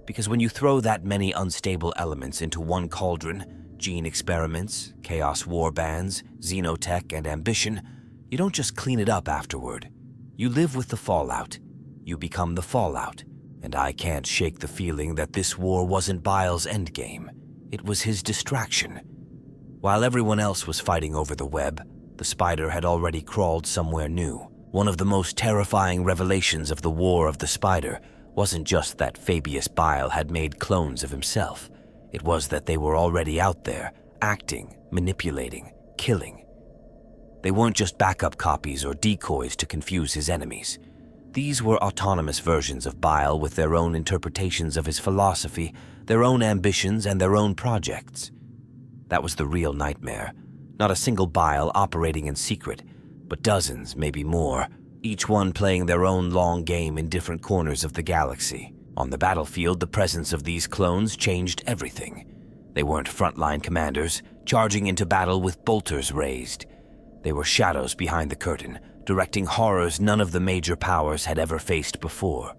Because when you throw that many unstable elements into one cauldron, gene experiments, chaos war bands, xenotech, and ambition, you don't just clean it up afterward. You live with the fallout. You become the fallout. And I can't shake the feeling that this war wasn't Bile's endgame. It was his distraction. While everyone else was fighting over the web, the spider had already crawled somewhere new. One of the most terrifying revelations of the War of the Spider wasn't just that Fabius Bile had made clones of himself. It was that they were already out there, acting, manipulating, killing. They weren't just backup copies or decoys to confuse his enemies. These were autonomous versions of Bile with their own interpretations of his philosophy, their own ambitions, and their own projects. That was the real nightmare. Not a single Bile operating in secret, but dozens, maybe more, each one playing their own long game in different corners of the galaxy. On the battlefield, the presence of these clones changed everything. They weren't frontline commanders, charging into battle with bolters raised. They were shadows behind the curtain, directing horrors none of the major powers had ever faced before.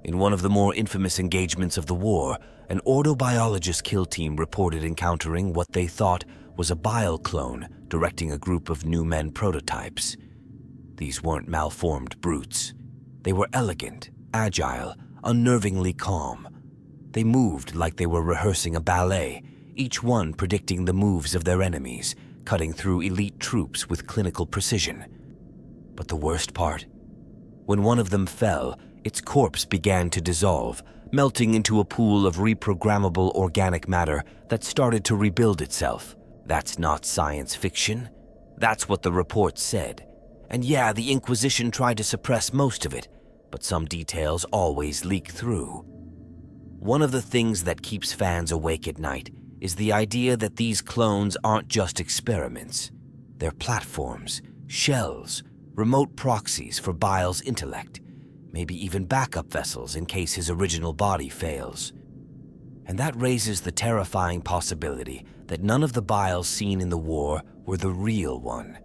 In one of the more infamous engagements of the war, an ordobiologist kill team reported encountering what they thought was a Bile clone directing a group of new men prototypes. These weren't malformed brutes. They were elegant, agile, unnervingly calm. They moved like they were rehearsing a ballet, each one predicting the moves of their enemies, cutting through elite troops with clinical precision. But the worst part? When one of them fell, its corpse began to dissolve, melting into a pool of reprogrammable organic matter that started to rebuild itself. That's not science fiction. That's what the report said. And yeah, the Inquisition tried to suppress most of it, but some details always leak through. One of the things that keeps fans awake at night is the idea that these clones aren't just experiments. They're platforms, shells, remote proxies for Bile's intellect, maybe even backup vessels in case his original body fails. And that raises the terrifying possibility that none of the Biles seen in the war were the real one.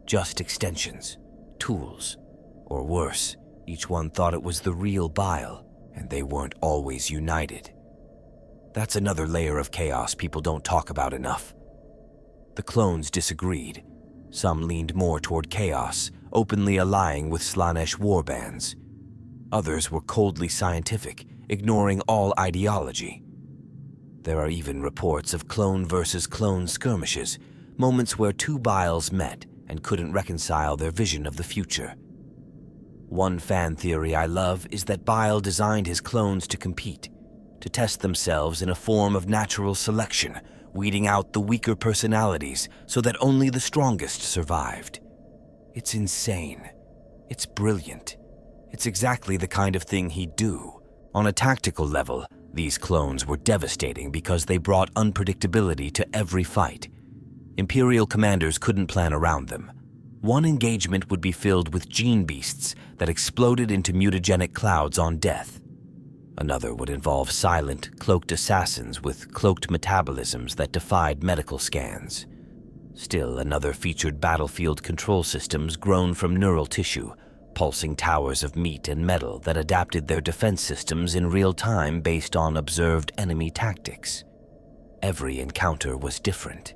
Just extensions, tools, or worse, each one thought it was the real Bile, and they weren't always united. That's another layer of chaos people don't talk about enough. The clones disagreed. Some leaned more toward chaos, openly allying with Slaanesh warbands. Others were coldly scientific, ignoring all ideology. There are even reports of clone versus clone skirmishes, moments where two Biles met and couldn't reconcile their vision of the future. One fan theory I love is that Bile designed his clones to compete, to test themselves in a form of natural selection, weeding out the weaker personalities so that only the strongest survived. It's insane. It's brilliant. It's exactly the kind of thing he'd do. On a tactical level, these clones were devastating because they brought unpredictability to every fight. Imperial commanders couldn't plan around them. One engagement would be filled with gene beasts that exploded into mutagenic clouds on death. Another would involve silent, cloaked assassins with cloaked metabolisms that defied medical scans. Still another featured battlefield control systems grown from neural tissue, pulsing towers of meat and metal that adapted their defense systems in real time based on observed enemy tactics. Every encounter was different.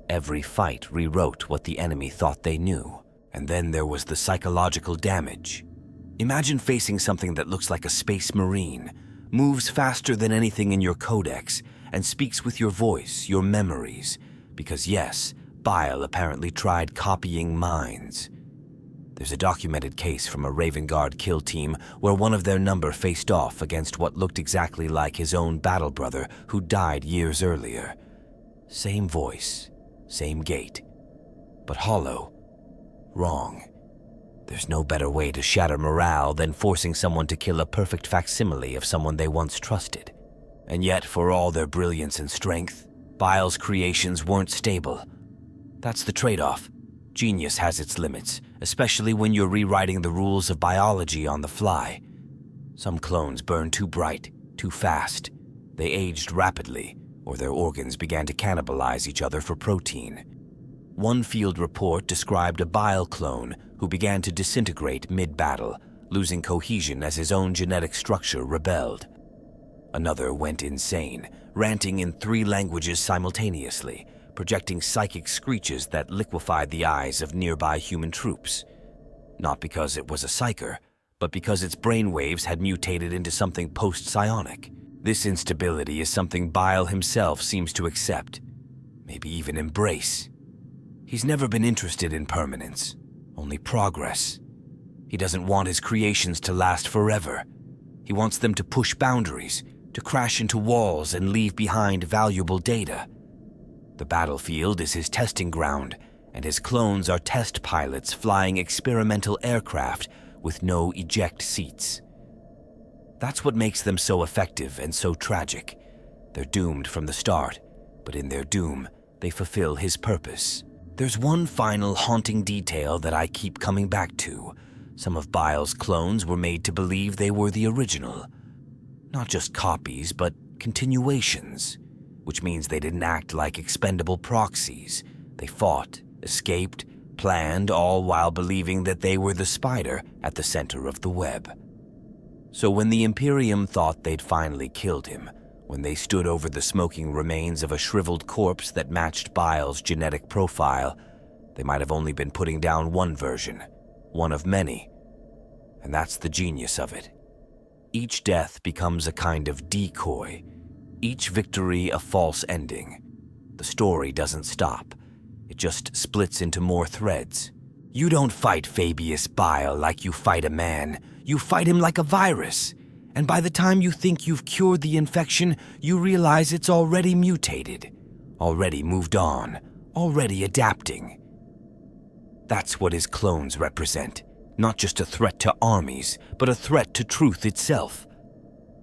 Every fight rewrote what the enemy thought they knew. And then there was the psychological damage. Imagine facing something that looks like a space marine, moves faster than anything in your codex, and speaks with your voice, your memories. Because yes, Bile apparently tried copying minds. There's a documented case from a Raven Guard kill team where one of their number faced off against what looked exactly like his own battle brother who died years earlier. Same voice, same gait, but hollow, wrong. There's no better way to shatter morale than forcing someone to kill a perfect facsimile of someone they once trusted. And yet, for all their brilliance and strength, Bile's creations weren't stable. That's the trade-off. Genius has its limits, especially when you're rewriting the rules of biology on the fly. Some clones burn too bright, too fast. They aged rapidly, or their organs began to cannibalize each other for protein. One field report described a Bile clone who began to disintegrate mid-battle, losing cohesion as his own genetic structure rebelled. Another went insane, ranting in 3 languages simultaneously, projecting psychic screeches that liquefied the eyes of nearby human troops. Not because it was a psyker, but because its brainwaves had mutated into something post-psionic. This instability is something Bile himself seems to accept, maybe even embrace. He's never been interested in permanence, only progress. He doesn't want his creations to last forever. He wants them to push boundaries, to crash into walls and leave behind valuable data. The battlefield is his testing ground, and his clones are test pilots flying experimental aircraft with no eject seats. That's what makes them so effective and so tragic. They're doomed from the start, but in their doom, they fulfill his purpose. There's one final haunting detail that I keep coming back to. Some of Bile's clones were made to believe they were the original. Not just copies, but continuations, which means they didn't act like expendable proxies. They fought, escaped, planned, all while believing that they were the spider at the center of the web. So when the Imperium thought they'd finally killed him, when they stood over the smoking remains of a shriveled corpse that matched Bile's genetic profile, they might have only been putting down one version, one of many. And that's the genius of it. Each death becomes a kind of decoy, each victory a false ending. The story doesn't stop. It just splits into more threads. You don't fight Fabius Bile like you fight a man. You fight him like a virus. And by the time you think you've cured the infection, you realize it's already mutated, already moved on, already adapting. That's what his clones represent. Not just a threat to armies, but a threat to truth itself.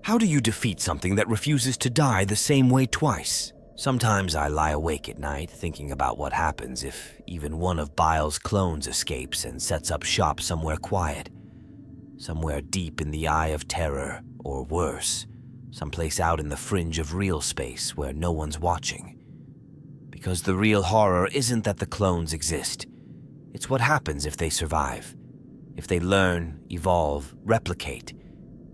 How do you defeat something that refuses to die the same way twice? Sometimes I lie awake at night thinking about what happens if even one of Bile's clones escapes and sets up shop somewhere quiet. Somewhere deep in the eye of terror, or worse, someplace out in the fringe of real space where no one's watching. Because the real horror isn't that the clones exist. It's what happens if they survive. If they learn, evolve, replicate.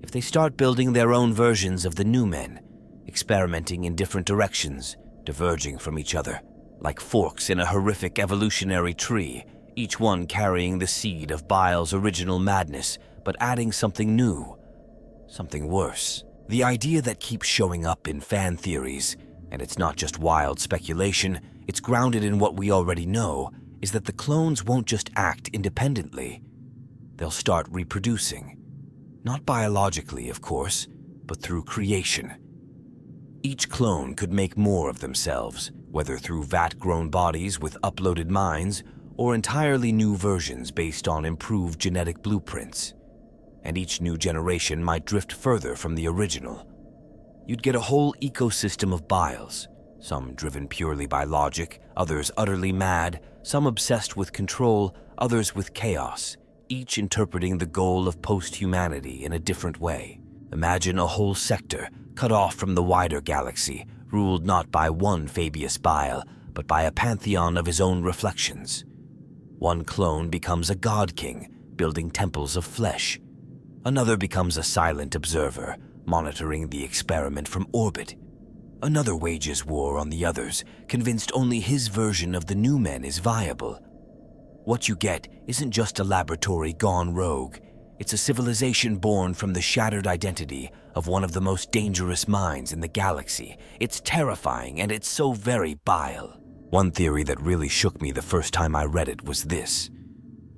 If they start building their own versions of the new men, experimenting in different directions, diverging from each other, like forks in a horrific evolutionary tree, each one carrying the seed of Bile's original madness, but adding something new, something worse. The idea that keeps showing up in fan theories, and it's not just wild speculation, it's grounded in what we already know, is that the clones won't just act independently. They'll start reproducing. Not biologically, of course, but through creation. Each clone could make more of themselves, whether through vat-grown bodies with uploaded minds, or entirely new versions based on improved genetic blueprints. And each new generation might drift further from the original. You'd get a whole ecosystem of Biles, some driven purely by logic, others utterly mad, some obsessed with control, others with chaos, each interpreting the goal of post-humanity in a different way. Imagine a whole sector, cut off from the wider galaxy, ruled not by one Fabius Bile, but by a pantheon of his own reflections. One clone becomes a god king, building temples of flesh. Another becomes a silent observer, monitoring the experiment from orbit. Another wages war on the others, convinced only his version of the new men is viable. What you get isn't just a laboratory gone rogue. It's a civilization born from the shattered identity of one of the most dangerous minds in the galaxy. It's terrifying, and it's so very Bile. One theory that really shook me the first time I read it was this.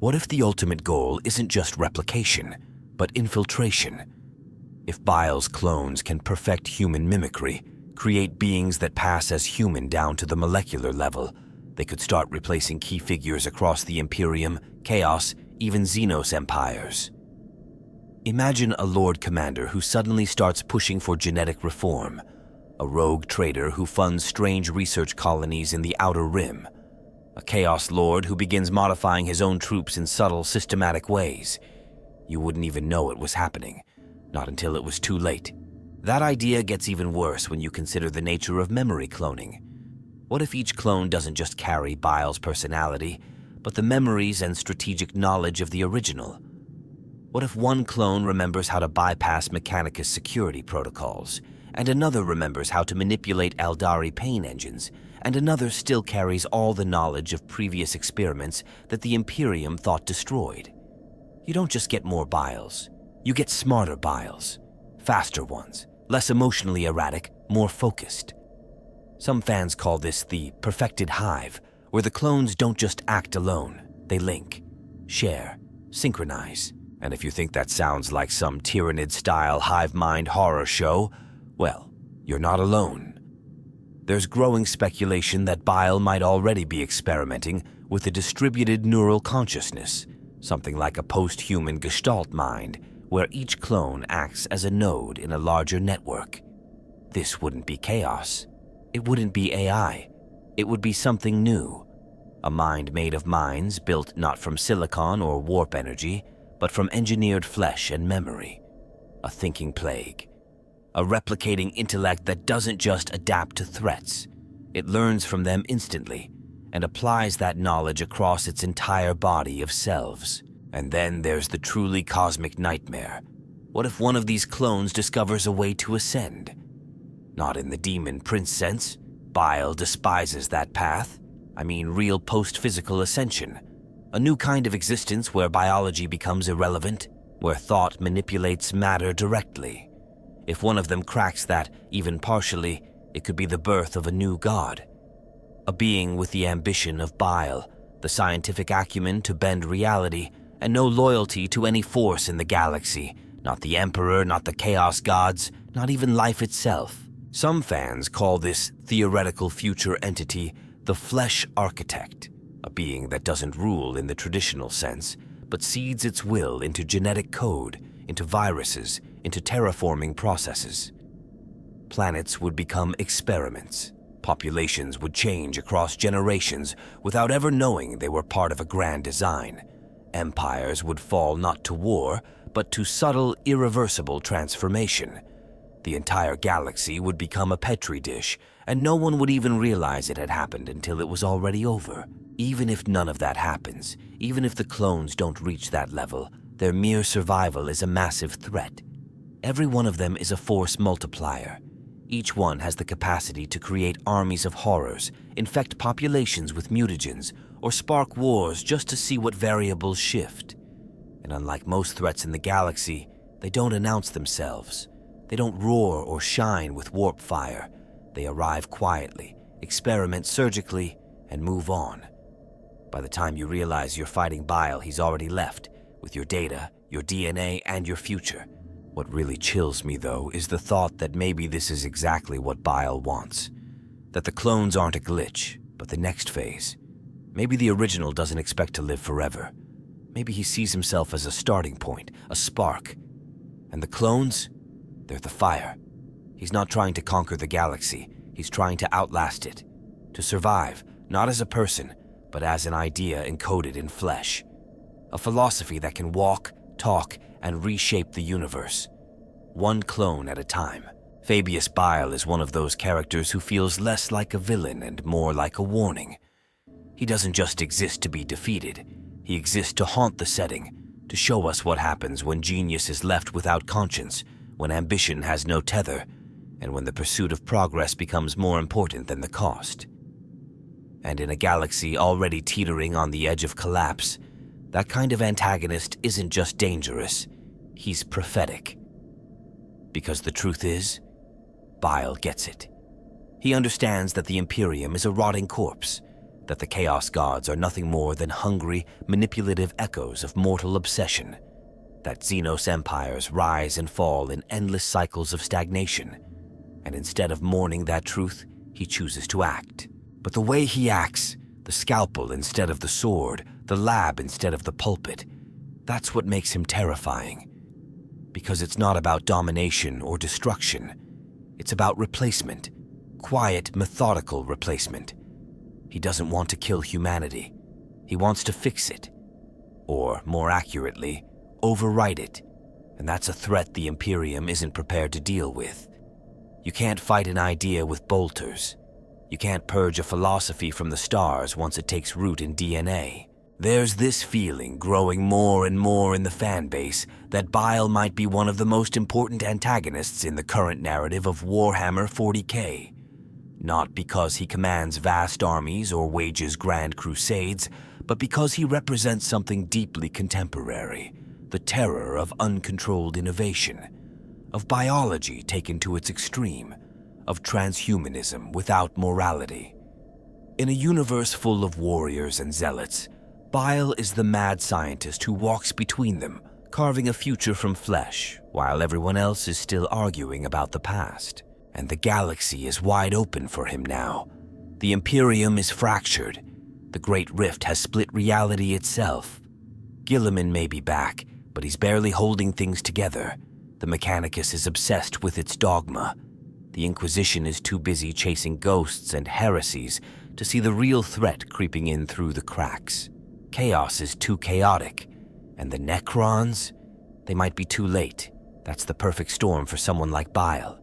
What if the ultimate goal isn't just replication, but infiltration? If Bile's clones can perfect human mimicry, create beings that pass as human down to the molecular level, they could start replacing key figures across the Imperium, Chaos, even Xenos empires. Imagine a Lord Commander who suddenly starts pushing for genetic reform, a rogue trader who funds strange research colonies in the Outer Rim, a Chaos Lord who begins modifying his own troops in subtle, systematic ways. You wouldn't even know it was happening, not until it was too late. That idea gets even worse when you consider the nature of memory cloning. What if each clone doesn't just carry Bile's personality, but the memories and strategic knowledge of the original? What if one clone remembers how to bypass Mechanicus security protocols, and another remembers how to manipulate Eldari pain engines, and another still carries all the knowledge of previous experiments that the Imperium thought destroyed? You don't just get more Biles, you get smarter Biles, faster ones, less emotionally erratic, more focused. Some fans call this the perfected hive, where the clones don't just act alone, they link, share, synchronize. And if you think that sounds like some Tyranid-style hive mind horror show, well, you're not alone. There's growing speculation that Bile might already be experimenting with a distributed neural consciousness, something like a post-human Gestalt mind, where each clone acts as a node in a larger network. This wouldn't be chaos. It wouldn't be AI. It would be something new. A mind made of minds built not from silicon or warp energy, but from engineered flesh and memory. A thinking plague. A replicating intellect that doesn't just adapt to threats. It learns from them instantly and applies that knowledge across its entire body of selves. And then there's the truly cosmic nightmare. What if one of these clones discovers a way to ascend? Not in the demon prince sense. Bile despises that path. I mean real post-physical ascension. A new kind of existence where biology becomes irrelevant, where thought manipulates matter directly. If one of them cracks that, even partially, it could be the birth of a new god. A being with the ambition of Bile, the scientific acumen to bend reality, and no loyalty to any force in the galaxy, not the Emperor, not the Chaos Gods, not even life itself. Some fans call this theoretical future entity the Flesh Architect, a being that doesn't rule in the traditional sense, but seeds its will into genetic code, into viruses, into terraforming processes. Planets would become experiments. Populations would change across generations without ever knowing they were part of a grand design. Empires would fall not to war, but to subtle, irreversible transformation. The entire galaxy would become a petri dish, and no one would even realize it had happened until it was already over. Even if none of that happens, even if the clones don't reach that level, their mere survival is a massive threat. Every one of them is a force multiplier. Each one has the capacity to create armies of horrors, infect populations with mutagens, or spark wars just to see what variables shift. And unlike most threats in the galaxy, they don't announce themselves. They don't roar or shine with warp fire. They arrive quietly, experiment surgically, and move on. By the time you realize you're fighting Bile, he's already left, with your data, your DNA, and your future. What really chills me, though, is the thought that maybe this is exactly what Bile wants. That the clones aren't a glitch, but the next phase. Maybe the original doesn't expect to live forever. Maybe he sees himself as a starting point, a spark. And the clones? They're the fire. He's not trying to conquer the galaxy. He's trying to outlast it. To survive, not as a person, but as an idea encoded in flesh. A philosophy that can walk, talk, and reshape the universe. One clone at a time. Fabius Bile is one of those characters who feels less like a villain and more like a warning. He doesn't just exist to be defeated. He exists to haunt the setting, to show us what happens when genius is left without conscience, when ambition has no tether, and when the pursuit of progress becomes more important than the cost. And in a galaxy already teetering on the edge of collapse, that kind of antagonist isn't just dangerous, he's prophetic. Because the truth is, Bile gets it. He understands that the Imperium is a rotting corpse, that the Chaos Gods are nothing more than hungry, manipulative echoes of mortal obsession, that Xenos empires rise and fall in endless cycles of stagnation, and instead of mourning that truth, he chooses to act. But the way he acts, the scalpel instead of the sword, the lab instead of the pulpit, that's what makes him terrifying. Because it's not about domination or destruction. It's about replacement. Quiet, methodical replacement. He doesn't want to kill humanity. He wants to fix it. Or, more accurately, overwrite it. And that's a threat the Imperium isn't prepared to deal with. You can't fight an idea with bolters. You can't purge a philosophy from the stars once it takes root in DNA. There's this feeling growing more and more in the fanbase that Bile might be one of the most important antagonists in the current narrative of Warhammer 40k. Not because he commands vast armies or wages grand crusades, but because he represents something deeply contemporary, the terror of uncontrolled innovation, of biology taken to its extreme, of transhumanism without morality. In a universe full of warriors and zealots, Bile is the mad scientist who walks between them, carving a future from flesh, while everyone else is still arguing about the past. And the galaxy is wide open for him now. The Imperium is fractured. The Great Rift has split reality itself. Guilliman may be back, but he's barely holding things together. The Mechanicus is obsessed with its dogma. The Inquisition is too busy chasing ghosts and heresies to see the real threat creeping in through the cracks. Chaos is too chaotic. And the Necrons? They might be too late. That's the perfect storm for someone like Bile.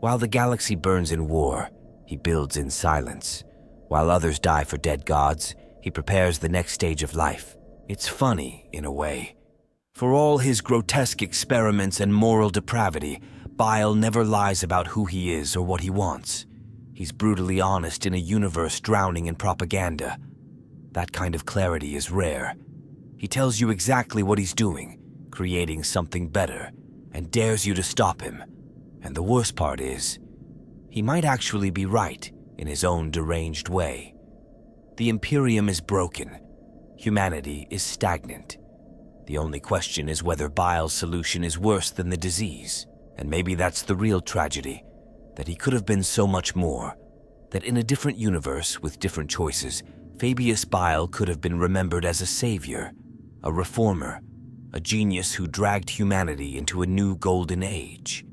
While the galaxy burns in war, he builds in silence. While others die for dead gods, he prepares the next stage of life. It's funny, in a way. For all his grotesque experiments and moral depravity, Bile never lies about who he is or what he wants. He's brutally honest in a universe drowning in propaganda. That kind of clarity is rare. He tells you exactly what he's doing, creating something better, and dares you to stop him. And the worst part is, he might actually be right in his own deranged way. The Imperium is broken. Humanity is stagnant. The only question is whether Bile's solution is worse than the disease. And maybe that's the real tragedy, that he could have been so much more. That in a different universe with different choices, Fabius Bile could have been remembered as a savior, a reformer, a genius who dragged humanity into a new golden age.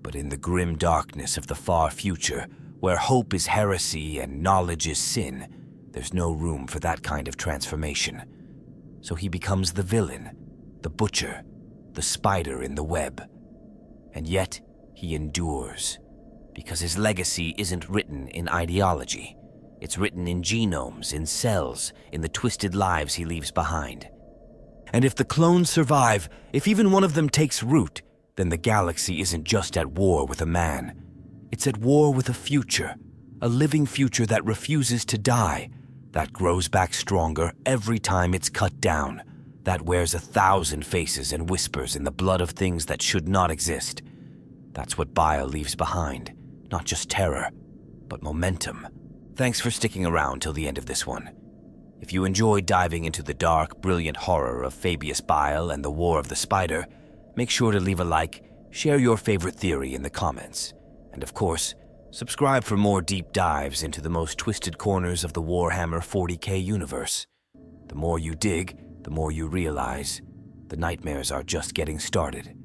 But in the grim darkness of the far future, where hope is heresy and knowledge is sin, there's no room for that kind of transformation. So he becomes the villain, the butcher, the spider in the web. And yet, he endures, because his legacy isn't written in ideology. It's written in genomes, in cells, in the twisted lives he leaves behind. And if the clones survive, if even one of them takes root, then the galaxy isn't just at war with a man. It's at war with a future, a living future that refuses to die, that grows back stronger every time it's cut down, that wears 1,000 faces and whispers in the blood of things that should not exist. That's what Bile leaves behind, not just terror, but momentum. Thanks for sticking around till the end of this one. If you enjoyed diving into the dark, brilliant horror of Fabius Bile and the War of the Spider, make sure to leave a like, share your favorite theory in the comments, and of course, subscribe for more deep dives into the most twisted corners of the Warhammer 40k universe. The more you dig, the more you realize the nightmares are just getting started.